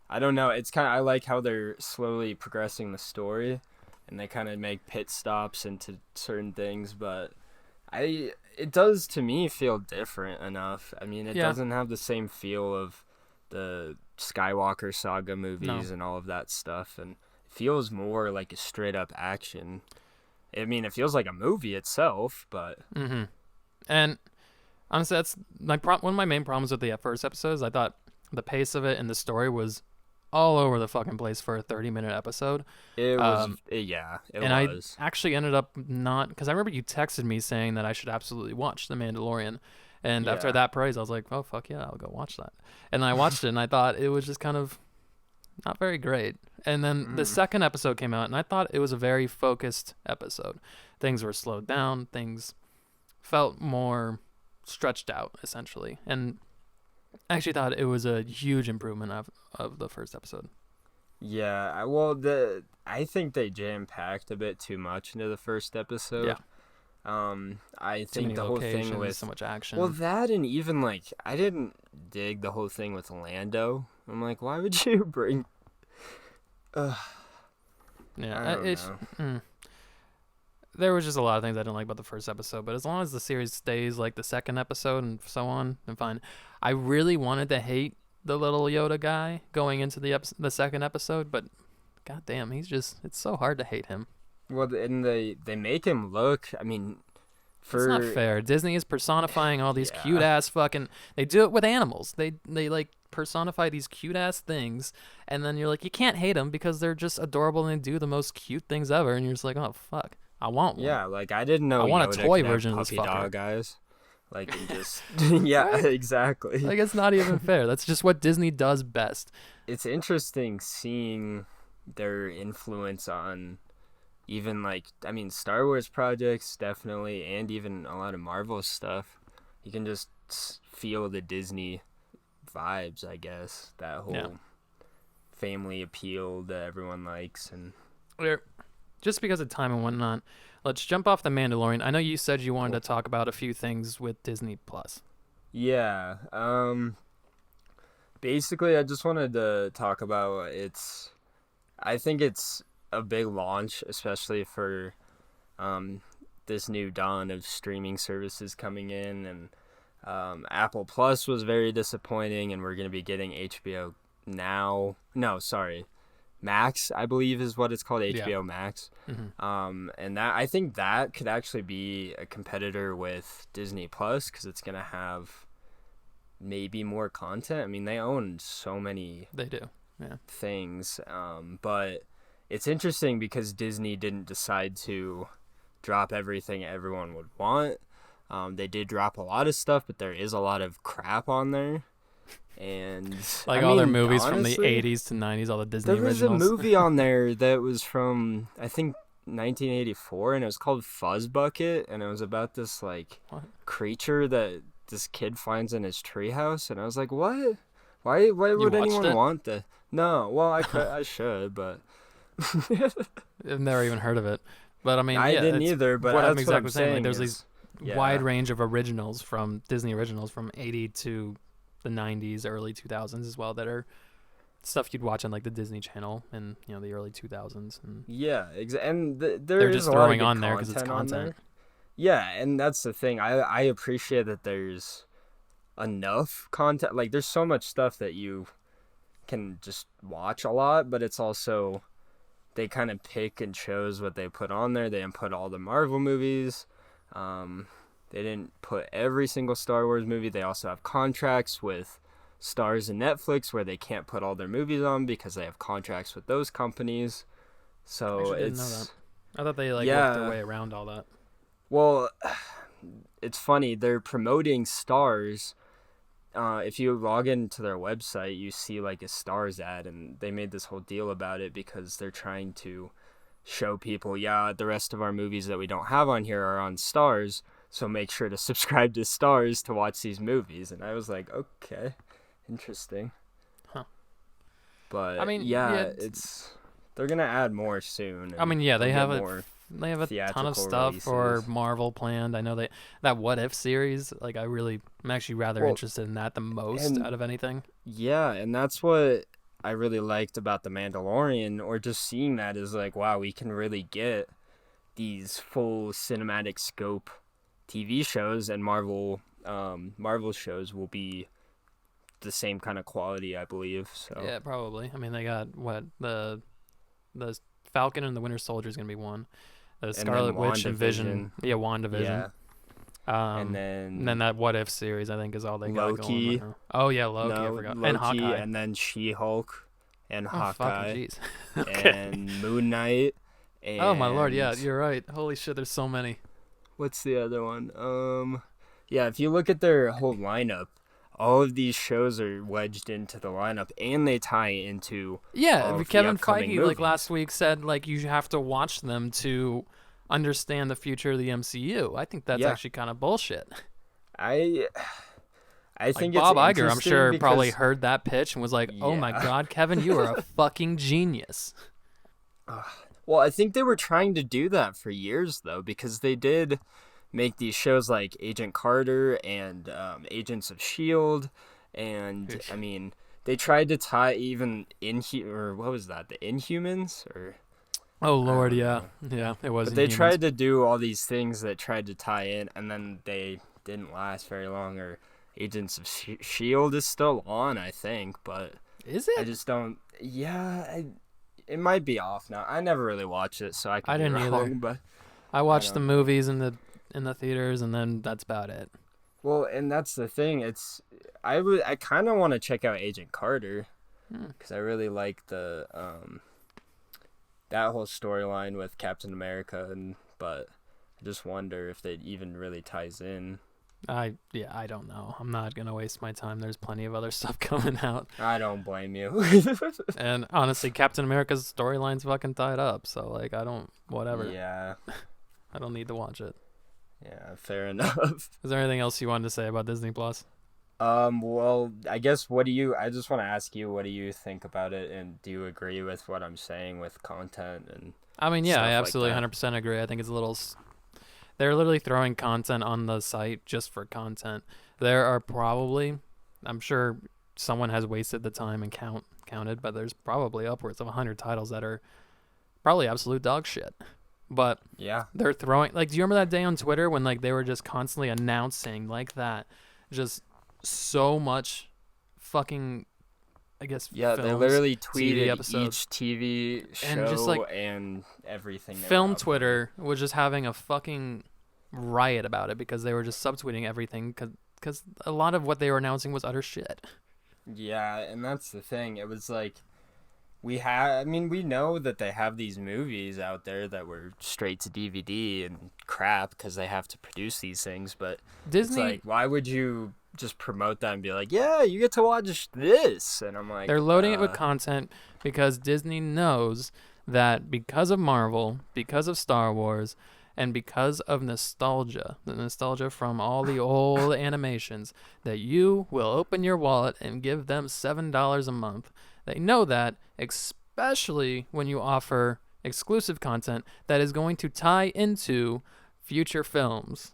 [SPEAKER 2] I don't know. It's kind of, I like how they're slowly progressing the story, and they kind of make pit stops into certain things, but it does to me feel different enough. I mean, it
[SPEAKER 1] Yeah.
[SPEAKER 2] doesn't have the same feel of the Skywalker saga movies
[SPEAKER 1] No.
[SPEAKER 2] and all of that stuff, and it feels more like a straight up action. I mean, it feels like a movie itself, but
[SPEAKER 1] Mm-hmm. And honestly, that's one of my main problems with the first episode is I thought the pace of it and the story was all over the fucking place for a 30-minute episode.
[SPEAKER 2] it was, it
[SPEAKER 1] And
[SPEAKER 2] was.
[SPEAKER 1] I actually ended up not, because I remember you texted me saying that I should absolutely watch The Mandalorian. And after
[SPEAKER 2] Yeah.
[SPEAKER 1] that praise, I was like, oh, fuck yeah, I'll go watch that. And I watched it, and I thought it was just kind of not very great. And then the second episode came out, and I thought it was a very focused episode. Things were slowed down. Things felt more stretched out, essentially. And I actually thought it was a huge improvement of the first episode.
[SPEAKER 2] Yeah, I think they jam packed a bit too much into the first episode.
[SPEAKER 1] Yeah.
[SPEAKER 2] I
[SPEAKER 1] Too
[SPEAKER 2] think
[SPEAKER 1] many
[SPEAKER 2] the whole thing
[SPEAKER 1] locations,
[SPEAKER 2] with
[SPEAKER 1] so much action.
[SPEAKER 2] well, that, and even like I didn't dig the whole thing with Lando. I'm like, why would you bring?
[SPEAKER 1] yeah,
[SPEAKER 2] I don't
[SPEAKER 1] it's
[SPEAKER 2] know.
[SPEAKER 1] there was just a lot of things I didn't like about the first episode, but as long as the series stays like the second episode and so on, then fine. I really wanted to hate the little Yoda guy going into the second episode, but goddamn, it's so hard to hate him.
[SPEAKER 2] Well, and they make him look. I mean,
[SPEAKER 1] It's not
[SPEAKER 2] for
[SPEAKER 1] fair. Disney is personifying all these cute
[SPEAKER 2] yeah,
[SPEAKER 1] ass fucking. They do it with animals. They like personify these cute ass things, and then you're like, you can't hate them because they're just adorable and they do the most cute things ever. And you're just like, oh fuck, I want one.
[SPEAKER 2] yeah. Like I didn't know
[SPEAKER 1] I want a
[SPEAKER 2] Yoda
[SPEAKER 1] toy
[SPEAKER 2] could have
[SPEAKER 1] version of this
[SPEAKER 2] puppy
[SPEAKER 1] fucker.
[SPEAKER 2] dog eyes. Like and just yeah,
[SPEAKER 1] Right?
[SPEAKER 2] exactly.
[SPEAKER 1] Like it's not even fair. That's just what Disney does best.
[SPEAKER 2] It's interesting seeing their influence on even like I mean Star Wars projects definitely, and even a lot of Marvel stuff. You can just feel the Disney vibes, I guess. That whole
[SPEAKER 1] Yeah.
[SPEAKER 2] family appeal that everyone likes, and
[SPEAKER 1] There, just because of time and whatnot, let's jump off the Mandalorian. I know you said you wanted
[SPEAKER 2] cool.
[SPEAKER 1] to talk about a few things with Disney Plus.
[SPEAKER 2] Yeah. Basically, I just wanted to talk about it's. I think it's a big launch, especially for um, this new dawn of streaming services coming in, and Apple Plus was very disappointing, and we're gonna be getting HBO now. No, sorry, Max, I believe is what it's called,
[SPEAKER 1] Yeah.
[SPEAKER 2] HBO Max.
[SPEAKER 1] Hmm.
[SPEAKER 2] And that I think that could actually be a competitor with Disney Plus because it's gonna have maybe more content. I mean, they own so many
[SPEAKER 1] They do. Yeah.
[SPEAKER 2] things, but it's interesting because Disney didn't decide to drop everything everyone would want. They did drop a lot of stuff, but there is a lot of crap on there. And
[SPEAKER 1] Like
[SPEAKER 2] I
[SPEAKER 1] all their
[SPEAKER 2] mean,
[SPEAKER 1] movies
[SPEAKER 2] honestly,
[SPEAKER 1] from the 80s to 90s, all the Disney
[SPEAKER 2] there was
[SPEAKER 1] originals.
[SPEAKER 2] a movie on there that was from I think 1984, and it was called Fuzz Bucket, and it was about this like
[SPEAKER 1] What?
[SPEAKER 2] creature that this kid finds in his treehouse, and I was like, what? Why
[SPEAKER 1] You
[SPEAKER 2] would
[SPEAKER 1] watched
[SPEAKER 2] anyone
[SPEAKER 1] it?
[SPEAKER 2] want that? No, well I should, but
[SPEAKER 1] I've never even heard of it. But I mean,
[SPEAKER 2] I
[SPEAKER 1] yeah,
[SPEAKER 2] didn't
[SPEAKER 1] it's
[SPEAKER 2] either. But
[SPEAKER 1] what I'm
[SPEAKER 2] that's what
[SPEAKER 1] exactly
[SPEAKER 2] I'm
[SPEAKER 1] saying. Like,
[SPEAKER 2] saying
[SPEAKER 1] there's
[SPEAKER 2] is,
[SPEAKER 1] these
[SPEAKER 2] yeah,
[SPEAKER 1] wide range of originals from Disney originals from 80 to the 90s, early 2000s as well that are stuff you'd watch on like the Disney Channel in the early 2000s, and
[SPEAKER 2] yeah, and there
[SPEAKER 1] they're
[SPEAKER 2] is
[SPEAKER 1] just
[SPEAKER 2] a lot of
[SPEAKER 1] throwing
[SPEAKER 2] good
[SPEAKER 1] on there because it's
[SPEAKER 2] content on
[SPEAKER 1] content.
[SPEAKER 2] there. Yeah, and that's the thing. I appreciate that there's enough content. Like, there's so much stuff that you can just watch a lot, but it's also they kind of pick and chose what they put on there. They didn't put all the Marvel movies. They didn't put every single Star Wars movie. They also have contracts with Stars and Netflix where they can't put all their movies on because they have contracts with those companies.
[SPEAKER 1] I
[SPEAKER 2] So
[SPEAKER 1] actually didn't know that. I thought they like worked their
[SPEAKER 2] yeah.
[SPEAKER 1] way around all that.
[SPEAKER 2] Well, it's funny. They're promoting Stars. If you log into their website, you see like a Stars ad, and they made this whole deal about it because they're trying to show people, yeah, the rest of our movies that we don't have on here are on Stars, so make sure to subscribe to Stars to watch these movies. And I was like, okay, interesting.
[SPEAKER 1] Huh.
[SPEAKER 2] But
[SPEAKER 1] I mean,
[SPEAKER 2] yeah,
[SPEAKER 1] yeah,
[SPEAKER 2] it's they're gonna add more soon.
[SPEAKER 1] I mean, yeah,
[SPEAKER 2] they'll
[SPEAKER 1] they
[SPEAKER 2] get
[SPEAKER 1] have
[SPEAKER 2] more
[SPEAKER 1] they have a ton of
[SPEAKER 2] theatrical
[SPEAKER 1] stuff for
[SPEAKER 2] releases.
[SPEAKER 1] Marvel planned. I know that What If series, like I'm actually rather
[SPEAKER 2] Well,
[SPEAKER 1] interested in that the most
[SPEAKER 2] and
[SPEAKER 1] out of anything.
[SPEAKER 2] yeah, and that's what I really liked about The Mandalorian, or just seeing that is like, wow, we can really get these full cinematic scope TV shows, and Marvel shows will be the same kind of quality, I believe. So
[SPEAKER 1] Yeah, probably. I mean, they got what the Falcon and the Winter Soldier is gonna be one. The
[SPEAKER 2] and
[SPEAKER 1] Scarlet
[SPEAKER 2] then
[SPEAKER 1] Witch and Vision.
[SPEAKER 2] WandaVision,
[SPEAKER 1] Yeah, WandaVision.
[SPEAKER 2] yeah, and
[SPEAKER 1] And then that What If series, I think, is all they got going
[SPEAKER 2] Loki,
[SPEAKER 1] right now. Oh yeah, Loki. I
[SPEAKER 2] no
[SPEAKER 1] forgot.
[SPEAKER 2] Loki,
[SPEAKER 1] And Hawkeye.
[SPEAKER 2] and then She-Hulk, and
[SPEAKER 1] Oh fucking
[SPEAKER 2] Hawkeye,
[SPEAKER 1] jeez. Okay.
[SPEAKER 2] and Moon Knight,
[SPEAKER 1] Oh my lord, yeah,
[SPEAKER 2] and
[SPEAKER 1] you're right. Holy shit, there's so many.
[SPEAKER 2] what's the other one? Yeah, if you look at their whole lineup, all of these shows are wedged into the lineup, and they tie into
[SPEAKER 1] Yeah,
[SPEAKER 2] all of the
[SPEAKER 1] Kevin
[SPEAKER 2] upcoming
[SPEAKER 1] Feige,
[SPEAKER 2] movies.
[SPEAKER 1] like last week, said like you have to watch them to understand the future of the MCU. I think that's
[SPEAKER 2] Yeah.
[SPEAKER 1] actually kind of bullshit.
[SPEAKER 2] I
[SPEAKER 1] Like
[SPEAKER 2] think
[SPEAKER 1] Bob
[SPEAKER 2] it's
[SPEAKER 1] Iger, I'm
[SPEAKER 2] interesting
[SPEAKER 1] sure probably
[SPEAKER 2] because
[SPEAKER 1] heard that pitch and was like, "Oh my
[SPEAKER 2] yeah.
[SPEAKER 1] god, Kevin, you are a fucking genius."
[SPEAKER 2] Well, I think they were trying to do that for years though, because they did make these shows like Agent Carter and Agents of Shield, and
[SPEAKER 1] Oof.
[SPEAKER 2] I mean they tried to tie even or what was that, the Inhumans, or
[SPEAKER 1] Oh
[SPEAKER 2] I
[SPEAKER 1] lord,
[SPEAKER 2] don't
[SPEAKER 1] yeah,
[SPEAKER 2] know.
[SPEAKER 1] yeah, it was.
[SPEAKER 2] But they
[SPEAKER 1] Inhumans.
[SPEAKER 2] tried to do all these things that tried to tie in, and then they didn't last very long. Or Agents of Shield is still on, I think, but
[SPEAKER 1] Is
[SPEAKER 2] I
[SPEAKER 1] it?
[SPEAKER 2] just don't. Yeah, it might be off now. I never really watched it, so I could
[SPEAKER 1] I
[SPEAKER 2] be
[SPEAKER 1] didn't
[SPEAKER 2] wrong.
[SPEAKER 1] either.
[SPEAKER 2] But
[SPEAKER 1] I
[SPEAKER 2] I
[SPEAKER 1] watched the
[SPEAKER 2] don't know.
[SPEAKER 1] movies in the theaters, and then that's about it.
[SPEAKER 2] Well, and that's the thing. I kind of want to check out Agent Carter
[SPEAKER 1] Hmm.
[SPEAKER 2] because I really like the that whole storyline with Captain America, but I just wonder if it even really ties in.
[SPEAKER 1] I don't know. I'm not gonna waste my time. There's plenty of other stuff coming out,
[SPEAKER 2] I don't blame you.
[SPEAKER 1] and honestly, Captain America's storyline's fucking tied up. So like, I don't whatever.
[SPEAKER 2] Yeah,
[SPEAKER 1] I don't need to watch it.
[SPEAKER 2] yeah, fair enough.
[SPEAKER 1] Is there anything else you wanted to say about Disney Plus?
[SPEAKER 2] Well, I guess I just want to ask you, what do you think about it, and do you agree with what I'm saying with content and
[SPEAKER 1] I mean, yeah,
[SPEAKER 2] stuff
[SPEAKER 1] I
[SPEAKER 2] like
[SPEAKER 1] absolutely
[SPEAKER 2] that?
[SPEAKER 1] 100% agree. I think it's a little. They're literally throwing content on the site just for content. There are probably, I'm sure someone has wasted the time and counted, but there's probably upwards of 100 titles that are probably absolute dog shit. But
[SPEAKER 2] Yeah,
[SPEAKER 1] they're throwing, like, do you remember that day on Twitter when like they were just constantly announcing like that, just so much fucking, I guess,
[SPEAKER 2] yeah, they
[SPEAKER 1] films,
[SPEAKER 2] literally
[SPEAKER 1] TV
[SPEAKER 2] tweeted
[SPEAKER 1] episodes,
[SPEAKER 2] each TV show
[SPEAKER 1] and just like
[SPEAKER 2] and everything. They were
[SPEAKER 1] film
[SPEAKER 2] uploading.
[SPEAKER 1] Twitter was just having a fucking riot about it because they were just subtweeting everything because a lot of what they were announcing was utter shit.
[SPEAKER 2] Yeah, and that's the thing. It was like I mean, we know that they have these movies out there that were straight to DVD and crap because they have to produce these things, but
[SPEAKER 1] Disney,
[SPEAKER 2] it's like, why would you just promote that and be like, yeah, you get to watch this? And I'm like,
[SPEAKER 1] they're loading it with content because Disney knows that because of Marvel, because of Star Wars, and because of nostalgia, the nostalgia from all the old animations, that you will open your wallet and give them $7 a month. They know that, especially when you offer exclusive content that is going to tie into future films.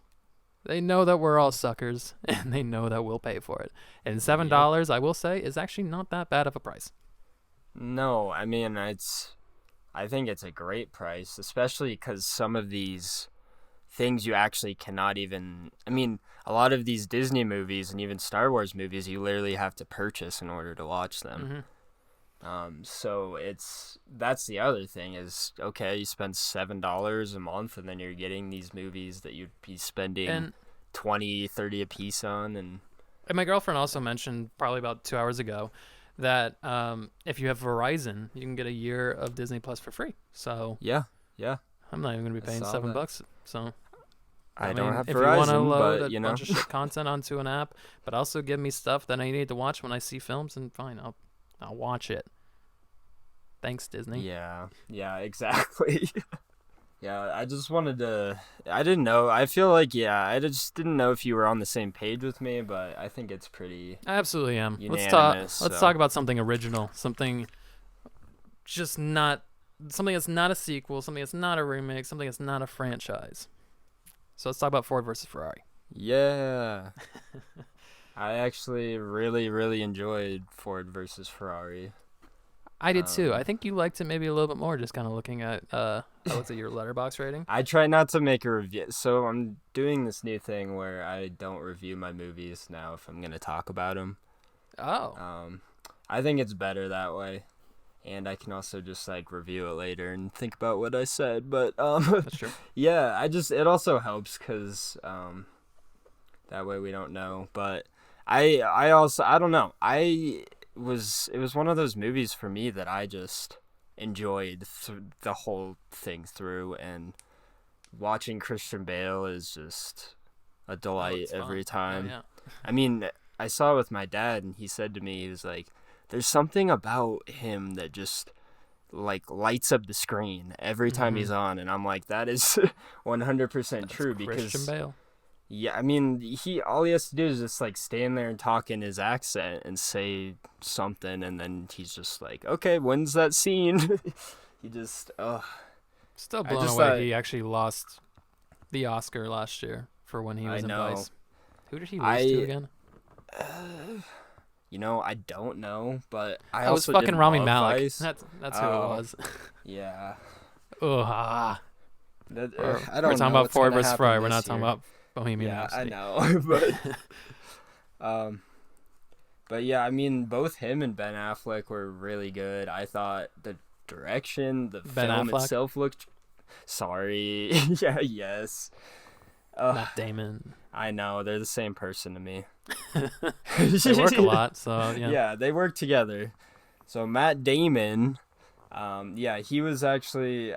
[SPEAKER 1] They know that we're all suckers, and they know that we'll pay for it. And $7, I will say, is actually not that bad of a price.
[SPEAKER 2] no, I mean, I think it's a great price, especially because some of these things you actually cannot even. I mean, a lot of these Disney movies and even Star Wars movies, you literally have to purchase in order to watch them.
[SPEAKER 1] Mm-hmm.
[SPEAKER 2] So that's the other thing is, okay, you spend $7 a month and then you're getting these movies that you'd be spending
[SPEAKER 1] And
[SPEAKER 2] 20, 30 a piece on, and
[SPEAKER 1] my girlfriend also mentioned probably about 2 hours ago that if you have Verizon, you can get a year of Disney Plus for free. So
[SPEAKER 2] yeah,
[SPEAKER 1] I'm not even going to be
[SPEAKER 2] I
[SPEAKER 1] paying
[SPEAKER 2] saw that.
[SPEAKER 1] $7. So
[SPEAKER 2] I
[SPEAKER 1] mean,
[SPEAKER 2] don't have
[SPEAKER 1] if you want to
[SPEAKER 2] Verizon,
[SPEAKER 1] load
[SPEAKER 2] but
[SPEAKER 1] a
[SPEAKER 2] you know,
[SPEAKER 1] bunch of shit content onto an app, but also give me stuff that I need to watch when I see films, and fine, I'll watch it. Thanks, Disney.
[SPEAKER 2] yeah, exactly. Yeah, I just wanted to. I didn't know. I feel like, yeah, I just didn't know if you were on the same page with me, but I think it's pretty
[SPEAKER 1] I absolutely am.
[SPEAKER 2] unanimous.
[SPEAKER 1] Let's
[SPEAKER 2] so.
[SPEAKER 1] talk about something original, something just not something that's not a sequel, something that's not a remake, something that's not a franchise. So let's talk about Ford versus Ferrari.
[SPEAKER 2] Yeah. I actually really, really enjoyed Ford versus Ferrari.
[SPEAKER 1] I did too. I think you liked it maybe a little bit more, just kind of looking at I looked at your letterbox rating.
[SPEAKER 2] I try not to make a review. So I'm doing this new thing where I don't review my movies now if I'm going to talk about them.
[SPEAKER 1] Oh.
[SPEAKER 2] I think it's better that way. And I can also just like review it later and think about what I said. But
[SPEAKER 1] That's true.
[SPEAKER 2] yeah, it also helps because that way we don't know. But I also, I don't know. It was one of those movies for me that I just enjoyed the whole thing through, and watching Christian Bale is just a delight every time.
[SPEAKER 1] Oh, yeah.
[SPEAKER 2] I mean, I saw it with my dad, and he said to me, he was like, there's something about him that just like lights up the screen every time he's on, and I'm like, that is 100% true.
[SPEAKER 1] Christian
[SPEAKER 2] Because
[SPEAKER 1] Bale.
[SPEAKER 2] yeah, I mean, all he has to do is just like stand there and talk in his accent and say something, and then he's just like, okay, when's that scene? He just,
[SPEAKER 1] Still blown away. He actually lost the Oscar last year for when he was in Vice. Who did he lose to again?
[SPEAKER 2] You know, I don't know, but I
[SPEAKER 1] was
[SPEAKER 2] also
[SPEAKER 1] fucking
[SPEAKER 2] didn't
[SPEAKER 1] Rami
[SPEAKER 2] love
[SPEAKER 1] Malek.
[SPEAKER 2] Vice.
[SPEAKER 1] That's who it was.
[SPEAKER 2] Yeah.
[SPEAKER 1] Ugh.
[SPEAKER 2] I don't
[SPEAKER 1] We're
[SPEAKER 2] know
[SPEAKER 1] talking about
[SPEAKER 2] what's
[SPEAKER 1] Ford
[SPEAKER 2] gonna
[SPEAKER 1] versus
[SPEAKER 2] happen
[SPEAKER 1] Ferrari. We're
[SPEAKER 2] this
[SPEAKER 1] not talking
[SPEAKER 2] year.
[SPEAKER 1] about Bohemian
[SPEAKER 2] Yeah,
[SPEAKER 1] Rhapsody.
[SPEAKER 2] I know, but yeah, I mean, both him and Ben Affleck were really good. I thought the direction. The
[SPEAKER 1] Ben
[SPEAKER 2] film
[SPEAKER 1] Affleck?
[SPEAKER 2] itself looked. Sorry. Yeah. Yes.
[SPEAKER 1] Matt Damon.
[SPEAKER 2] I know they're the same person to me.
[SPEAKER 1] They work a lot, so yeah.
[SPEAKER 2] Yeah, they work together. So Matt Damon, yeah, he was actually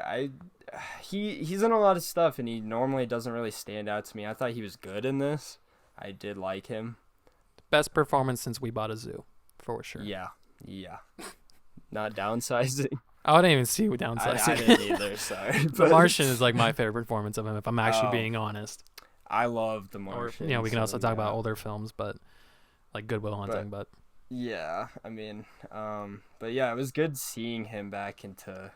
[SPEAKER 2] he's in a lot of stuff, and he normally doesn't really stand out to me. I thought he was good in this. I did like him.
[SPEAKER 1] Best performance since We Bought a Zoo, for sure.
[SPEAKER 2] Yeah. Not downsizing.
[SPEAKER 1] I didn't even see downsizing.
[SPEAKER 2] I didn't either. Sorry.
[SPEAKER 1] The Martian is like my favorite performance of him, if I'm actually being honest.
[SPEAKER 2] I love The Martian.
[SPEAKER 1] Or, we can also talk about older films, but like Good Will Hunting, but
[SPEAKER 2] yeah, I mean, but yeah, it was good seeing him back into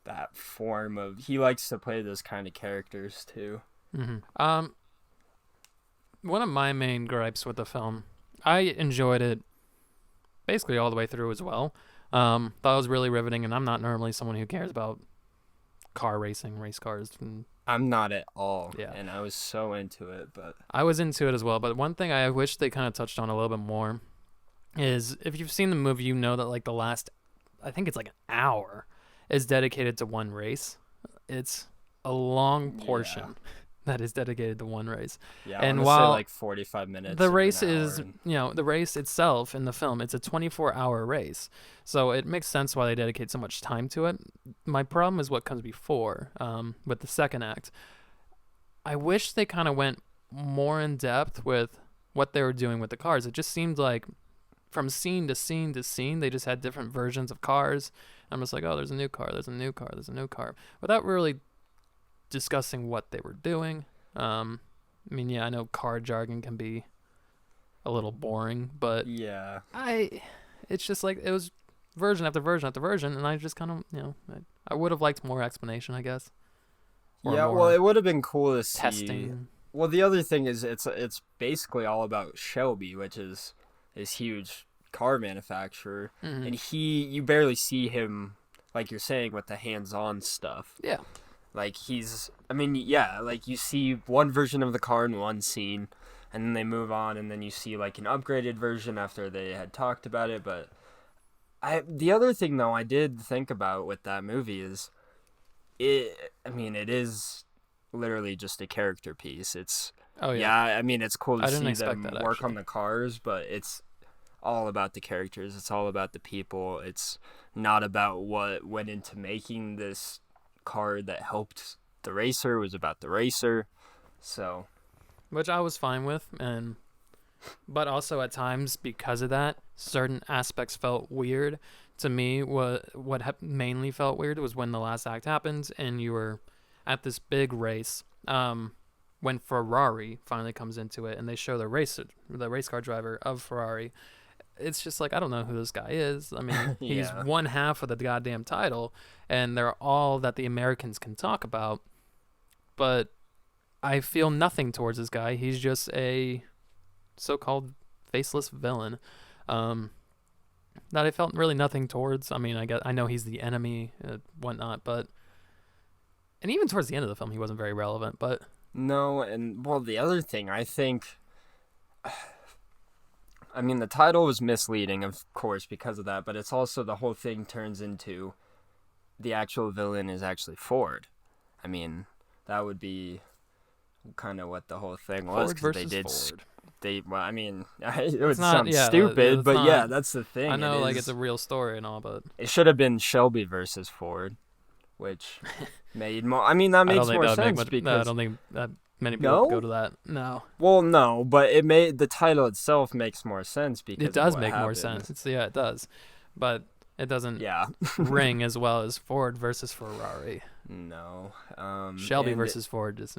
[SPEAKER 2] that form of. He likes to play those kind of characters too.
[SPEAKER 1] Mm-hmm. One of my main gripes with the film, I enjoyed it basically all the way through as well. Thought it was really riveting, and I'm not normally someone who cares about car racing, race cars.
[SPEAKER 2] I'm not at all.
[SPEAKER 1] Yeah.
[SPEAKER 2] And I was so into it, but
[SPEAKER 1] I was into it as well. But one thing I wish they kind of touched on a little bit more is, if you've seen the movie, you know that like the last, I think it's like an hour, is dedicated to one race. It's a long portion that is dedicated to one race.
[SPEAKER 2] Yeah,
[SPEAKER 1] and
[SPEAKER 2] I
[SPEAKER 1] while
[SPEAKER 2] say like 45 minutes.
[SPEAKER 1] the race is, the race itself in the film, it's a 24-hour race. So it makes sense why they dedicate so much time to it. My problem is what comes before, with the second act. I wish they kind of went more in depth with what they were doing with the cars. It just seemed like from scene to scene to scene, they just had different versions of cars. I'm just like, oh, there's a new car, there's a new car, there's a new car, without really discussing what they were doing. I mean, yeah, I know car jargon can be a little boring, but
[SPEAKER 2] yeah,
[SPEAKER 1] it's just like it was version after version after version, and I just kind of, I would have liked more explanation, I guess.
[SPEAKER 2] Yeah, well, it would have been cool to see.
[SPEAKER 1] Testing.
[SPEAKER 2] Well, the other thing is it's basically all about Shelby, which is this huge car manufacturer, and you barely see him, like you're saying, with the hands-on stuff.
[SPEAKER 1] Yeah.
[SPEAKER 2] Like like you see one version of the car in one scene, and then they move on, and then you see like an upgraded version after they had talked about it. But the other thing though I did think about with that movie is it is literally just a character piece. It's it's cool to see them work on the cars, but it's all about the characters. It's all about the people. It's not about what went into making this car that helped the racer. It was about the racer. So,
[SPEAKER 1] which I was fine with, but also at times, because of that, certain aspects felt weird to me. What mainly felt weird was when the last act happened and you were at this big race, when Ferrari finally comes into it and they show the race car driver of Ferrari. It's just like, I don't know who this guy is. I mean, he's one half of the goddamn title, and they're all that the Americans can talk about. But I feel nothing towards this guy. He's just a so-called faceless villain that I felt really nothing towards. I mean, I know he's the enemy and whatnot, but... And even towards the end of the film, he wasn't very relevant, but...
[SPEAKER 2] No, and, well, the other thing, I think... I mean, the title was misleading, of course, because of that, but it's also the whole thing turns into the actual villain is actually Ford. I mean, that would be kind of what the whole thing was, because they did... Ford. I mean, it would sound stupid, but yeah, that's the thing.
[SPEAKER 1] I know, it's a real story and all, but...
[SPEAKER 2] It should have been Shelby versus Ford, which made more... I mean, that makes more sense, because...
[SPEAKER 1] I don't think that many people would go to that. No.
[SPEAKER 2] Well, no, but the title itself makes more sense because
[SPEAKER 1] it does make more sense. It does, but it doesn't ring as well as Ford versus Ferrari.
[SPEAKER 2] No.
[SPEAKER 1] Shelby versus Ford just.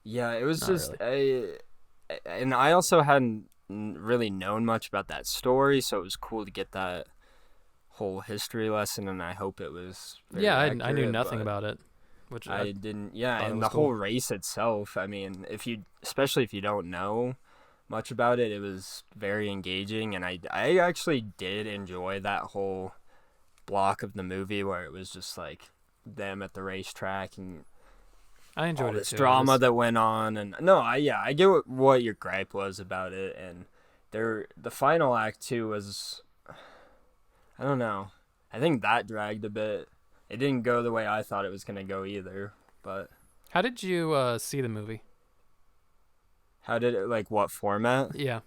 [SPEAKER 2] Yeah, it was just
[SPEAKER 1] really.
[SPEAKER 2] And I also hadn't really known much about that story, so it was cool to get that whole history lesson, and I hope it was. Accurate,
[SPEAKER 1] I knew nothing about it. Which
[SPEAKER 2] I didn't, and the whole race itself, I mean, especially if you don't know much about it, it was very engaging, and I actually did enjoy that whole block of the movie where it was just like them at the racetrack and
[SPEAKER 1] I enjoyed
[SPEAKER 2] all this drama that went on, and I get what your gripe was about it, and the final act too was, I don't know. I think that dragged a bit. It didn't go the way I thought it was gonna go either. But
[SPEAKER 1] How did you see the movie?
[SPEAKER 2] how did it, like, what format?
[SPEAKER 1] Yeah.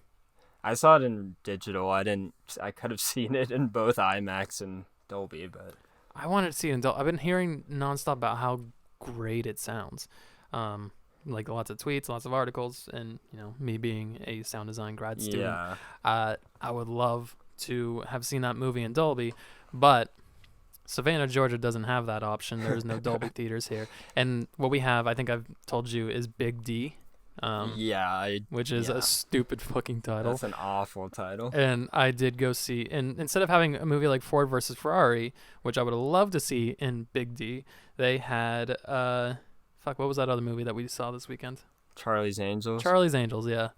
[SPEAKER 2] I saw it in digital. I didn't. I could have seen it in both IMAX and Dolby, but
[SPEAKER 1] I wanted to see it in I've been hearing nonstop about how great it sounds. Like lots of tweets, lots of articles, and me being a sound design grad student,
[SPEAKER 2] yeah,
[SPEAKER 1] I would love to have seen that movie in Dolby, but Savannah, Georgia doesn't have that option. There's no Dolby theaters here, and what we have, I think I've told you, is Big D, which is a stupid fucking title.
[SPEAKER 2] That's an awful title.
[SPEAKER 1] And I did go see, and instead of having a movie like Ford versus Ferrari, which I would have loved to see in Big D, they had what was that other movie that we saw this weekend?
[SPEAKER 2] Charlie's Angels.
[SPEAKER 1] Charlie's Angels, yeah.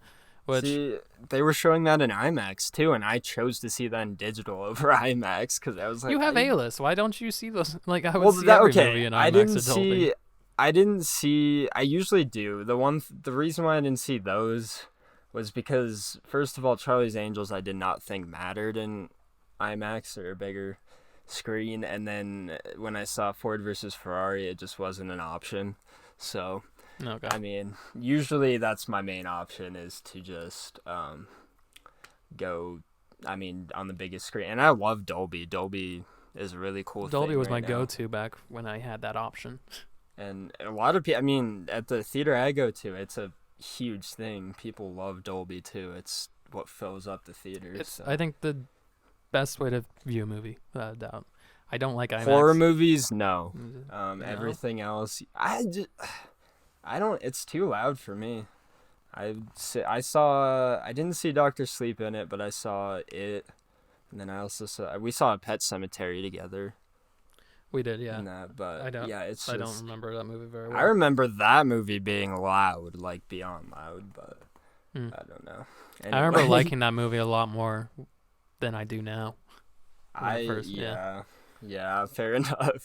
[SPEAKER 1] Which
[SPEAKER 2] see, they were showing that in IMAX too, and I chose to see that in digital over IMAX because I was like,
[SPEAKER 1] you have A-list. Why don't you see those? Like I would see every movie in IMAX.
[SPEAKER 2] I didn't see. I usually do. The reason why I didn't see those was because, first of all, Charlie's Angels I did not think mattered in IMAX or a bigger screen, and then when I saw Ford versus Ferrari, it just wasn't an option. So,
[SPEAKER 1] okay.
[SPEAKER 2] I mean, usually that's my main option is to just go. I mean, on the biggest screen, and I love Dolby. Dolby is a really cool.
[SPEAKER 1] Dolby was my
[SPEAKER 2] now.
[SPEAKER 1] go-to back when I had that option.
[SPEAKER 2] And a lot of people, I mean, at the theater I go to, it's a huge thing. People love Dolby too. It's what fills up the theaters. So.
[SPEAKER 1] I think the best way to view a movie, without a doubt. I don't like IMAX.
[SPEAKER 2] Horror movies, no.
[SPEAKER 1] No?
[SPEAKER 2] Everything else, I don't. It's too loud for me. I didn't see Doctor Sleep in it, but I saw it, and then we saw a Pet Sematary together.
[SPEAKER 1] We did, yeah.
[SPEAKER 2] I don't
[SPEAKER 1] remember that movie very well.
[SPEAKER 2] I remember that movie being loud, like beyond loud, but I don't know. Anyway.
[SPEAKER 1] I remember liking that movie a lot more than I do now.
[SPEAKER 2] Yeah, fair enough.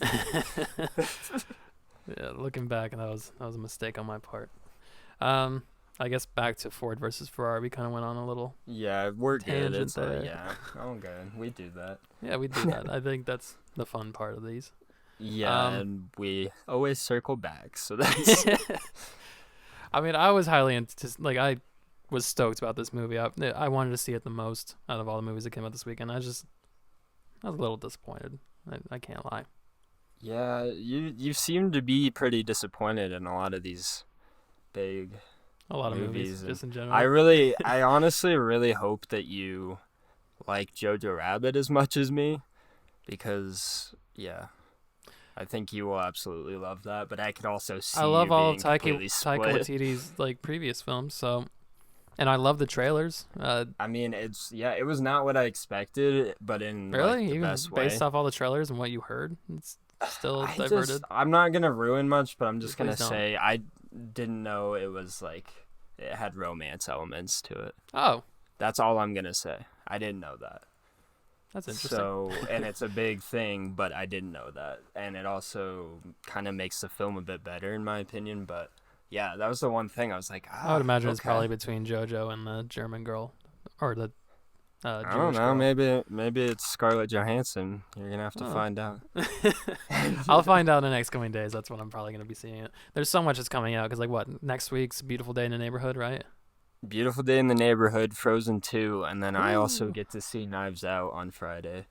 [SPEAKER 1] Yeah, looking back, that was a mistake on my part. I guess back to Ford versus Ferrari, we kind of went on a little.
[SPEAKER 2] Yeah, we're good.
[SPEAKER 1] It's there.
[SPEAKER 2] Good. We do that.
[SPEAKER 1] Yeah, we do that. I think that's the fun part of these.
[SPEAKER 2] Yeah, and we always circle back, so that's.
[SPEAKER 1] I mean, I was highly I was stoked about this movie. I wanted to see it the most out of all the movies that came out this weekend. I was a little disappointed. I can't lie.
[SPEAKER 2] Yeah, you seem to be pretty disappointed in a lot of these big.
[SPEAKER 1] A lot of movies just in general.
[SPEAKER 2] I honestly really hope that you like Jojo Rabbit as much as me, because I think you will absolutely love that. But I could also see.
[SPEAKER 1] I love all of
[SPEAKER 2] Taika
[SPEAKER 1] Waititi's previous films, so, and I love the trailers.
[SPEAKER 2] I mean, it was not what I expected, but in
[SPEAKER 1] really
[SPEAKER 2] the
[SPEAKER 1] even
[SPEAKER 2] best way.
[SPEAKER 1] Based off all the trailers and what you heard, it's still diverted.
[SPEAKER 2] I'm not gonna ruin much, but I'm just gonna say I didn't know it was it had romance elements to it.
[SPEAKER 1] Oh.
[SPEAKER 2] That's all I'm gonna say. I didn't know that.
[SPEAKER 1] That's interesting.
[SPEAKER 2] So, and it's a big thing, but I didn't know that. And it also kind of makes the film a bit better, in my opinion. But yeah, that was the one thing I was like,
[SPEAKER 1] I would imagine it's probably between JoJo and the German girl, or the
[SPEAKER 2] I don't know.
[SPEAKER 1] Girl.
[SPEAKER 2] Maybe it's Scarlett Johansson. You're gonna have to find out.
[SPEAKER 1] I'll find out in the next coming days. That's when I'm probably gonna be seeing it. There's so much that's coming out because next week's Beautiful Day in the Neighborhood, right?
[SPEAKER 2] Beautiful Day in the Neighborhood, Frozen 2, and then I also get to see Knives Out on Friday.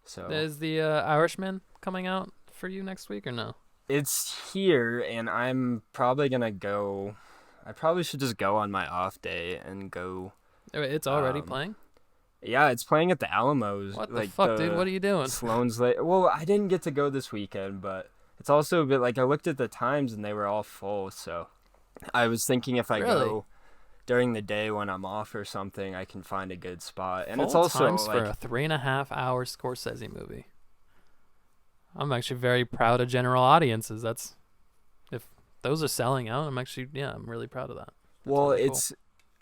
[SPEAKER 2] So
[SPEAKER 1] is the Irishman coming out for you next week or no?
[SPEAKER 2] It's here, and I'm probably gonna go. I probably should just go on my off day and go.
[SPEAKER 1] It's already playing.
[SPEAKER 2] Yeah, it's playing at the Alamos.
[SPEAKER 1] What the fuck, dude? What are you doing?
[SPEAKER 2] Sloan's Lake. Well, I didn't get to go this weekend, but it's also a bit I looked at the times and they were all full. So I was thinking if I go during the day when I'm off or something, I can find a good spot. And it's also
[SPEAKER 1] times for a 3.5-hour Scorsese movie. I'm actually very proud of general audiences. If those are selling out, I'm really proud of that.
[SPEAKER 2] Well, really cool.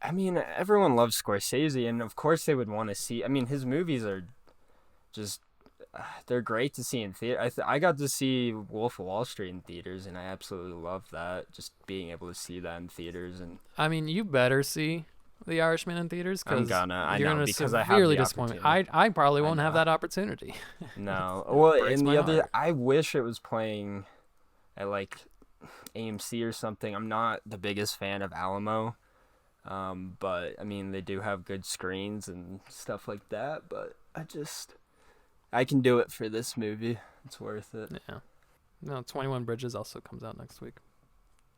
[SPEAKER 2] I mean, everyone loves Scorsese, and of course they would want to see. I mean, his movies are just, they're great to see in theater. I got to see Wolf of Wall Street in theaters, and I absolutely loved that, just being able to see that in theaters. And
[SPEAKER 1] I mean, you better see The Irishman in theaters?
[SPEAKER 2] I'm
[SPEAKER 1] Because
[SPEAKER 2] gonna. I
[SPEAKER 1] you're
[SPEAKER 2] know
[SPEAKER 1] gonna
[SPEAKER 2] because I have
[SPEAKER 1] severely
[SPEAKER 2] the
[SPEAKER 1] disappoint me.
[SPEAKER 2] opportunity.
[SPEAKER 1] I probably
[SPEAKER 2] I
[SPEAKER 1] won't have
[SPEAKER 2] know.
[SPEAKER 1] that opportunity.
[SPEAKER 2] No. Well,
[SPEAKER 1] Breaks
[SPEAKER 2] in
[SPEAKER 1] my
[SPEAKER 2] the other,
[SPEAKER 1] heart.
[SPEAKER 2] I wish it was playing at like AMC or something. I'm not the biggest fan of Alamo, but I mean they do have good screens and stuff like that. But I can do it for this movie. It's worth it.
[SPEAKER 1] Yeah. No, 21 Bridges also comes out next week.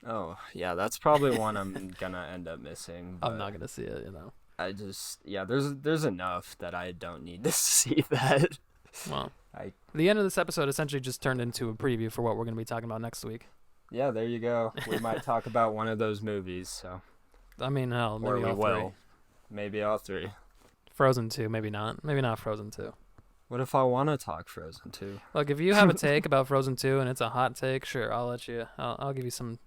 [SPEAKER 2] Oh yeah, that's probably one I'm gonna end up missing.
[SPEAKER 1] I'm not gonna see it, you know.
[SPEAKER 2] There's enough that I don't need to see that.
[SPEAKER 1] Well,
[SPEAKER 2] I
[SPEAKER 1] the end of this episode essentially just turned into a preview for what we're gonna be talking about next week.
[SPEAKER 2] Yeah, there you go. We might talk about one of those movies. So.
[SPEAKER 1] I mean, hell, maybe
[SPEAKER 2] Or we
[SPEAKER 1] all
[SPEAKER 2] will.
[SPEAKER 1] three.
[SPEAKER 2] Maybe all three.
[SPEAKER 1] Frozen 2, maybe not. Maybe not Frozen 2.
[SPEAKER 2] What if I want to talk Frozen 2?
[SPEAKER 1] Look, if you have a take about Frozen 2 and it's a hot take, sure, I'll let you. I'll give you some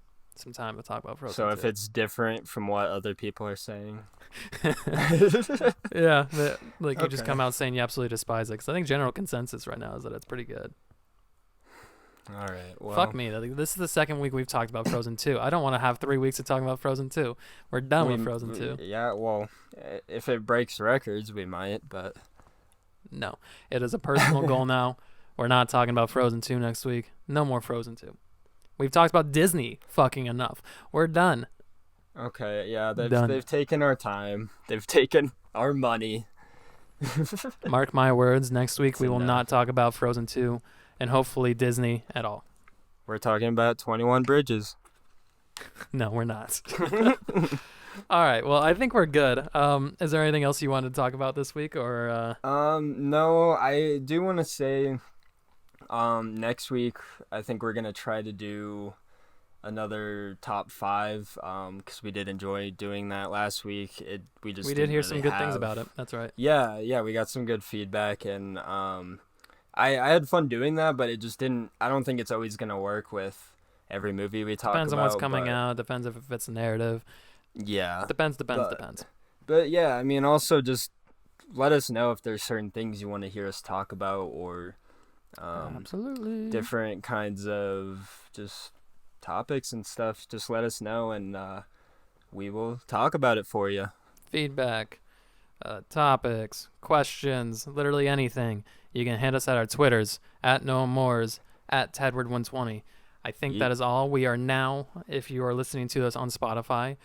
[SPEAKER 1] time to talk about Frozen 2.
[SPEAKER 2] So if it's different from what other people are saying.
[SPEAKER 1] Yeah, you just
[SPEAKER 2] Okay.
[SPEAKER 1] come out saying you absolutely despise it. Because I think general consensus right now is that it's pretty good.
[SPEAKER 2] All right. Well,
[SPEAKER 1] Fuck me. This is the second week we've talked about Frozen 2. I don't want to have 3 weeks of talking about Frozen 2. We're done with Frozen 2.
[SPEAKER 2] Yeah, well, if it breaks records, we might, but.
[SPEAKER 1] No. It is a personal goal now. We're not talking about Frozen 2 next week. No more Frozen 2. We've talked about Disney fucking enough. We're done.
[SPEAKER 2] Okay, yeah,
[SPEAKER 1] Done.
[SPEAKER 2] they've taken our time. They've taken our money.
[SPEAKER 1] Mark my words, next week
[SPEAKER 2] It's
[SPEAKER 1] we will
[SPEAKER 2] enough.
[SPEAKER 1] not talk about Frozen 2 and hopefully Disney at all.
[SPEAKER 2] We're talking about 21 Bridges.
[SPEAKER 1] No, we're not. All right, well, I think we're good. Is there anything else you wanted to talk about this week or
[SPEAKER 2] No, I do want to say, next week I think we're gonna try to do another top 5, because we did enjoy doing that last week. We
[SPEAKER 1] we did
[SPEAKER 2] didn't
[SPEAKER 1] hear some
[SPEAKER 2] really
[SPEAKER 1] good things
[SPEAKER 2] have-
[SPEAKER 1] about it. That's right.
[SPEAKER 2] Yeah, we got some good feedback, and I had fun doing that, but it just didn't. I don't think it's always gonna work with every movie we talk
[SPEAKER 1] Depends
[SPEAKER 2] about.
[SPEAKER 1] on what's coming
[SPEAKER 2] but
[SPEAKER 1] out, depends if it fits the narrative.
[SPEAKER 2] Yeah,
[SPEAKER 1] Depends.
[SPEAKER 2] But- but yeah, I mean, also just let us know if there's certain things you want to hear us talk about, or
[SPEAKER 1] Absolutely.
[SPEAKER 2] different kinds of just topics and stuff. Just let us know, and we will talk about it for you.
[SPEAKER 1] Feedback, topics, questions, literally anything. You can hit us at our Twitters, at NoMores, at Tedward120. I think that is all. We are now, if you are listening to us on Spotify,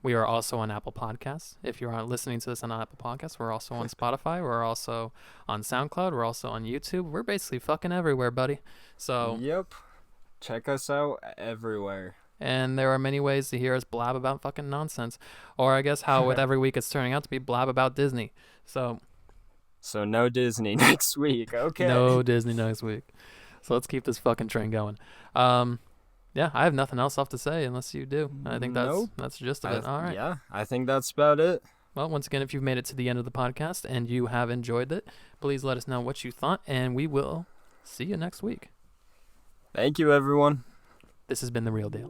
[SPEAKER 1] we are also on Apple Podcasts. If you are listening to this on Apple Podcasts, we're also on Spotify. We're also on SoundCloud. We're also on YouTube. We're basically fucking everywhere, buddy. So,
[SPEAKER 2] Yep. Check us out everywhere.
[SPEAKER 1] and there are many ways to hear us blab about fucking nonsense. Or I guess how with every week it's turning out to be blab about Disney. So,
[SPEAKER 2] So no Disney next week. Okay.
[SPEAKER 1] no Disney next week. So let's keep this fucking train going. Yeah, I have nothing else left to say unless you do. I think
[SPEAKER 2] Nope.
[SPEAKER 1] that's just of it. All right.
[SPEAKER 2] Yeah, I think that's about it.
[SPEAKER 1] Well, once again, if you've made it to the end of the podcast and you have enjoyed it, please let us know what you thought, and we will see you next week.
[SPEAKER 2] Thank you, everyone.
[SPEAKER 1] This has been The Real Deal.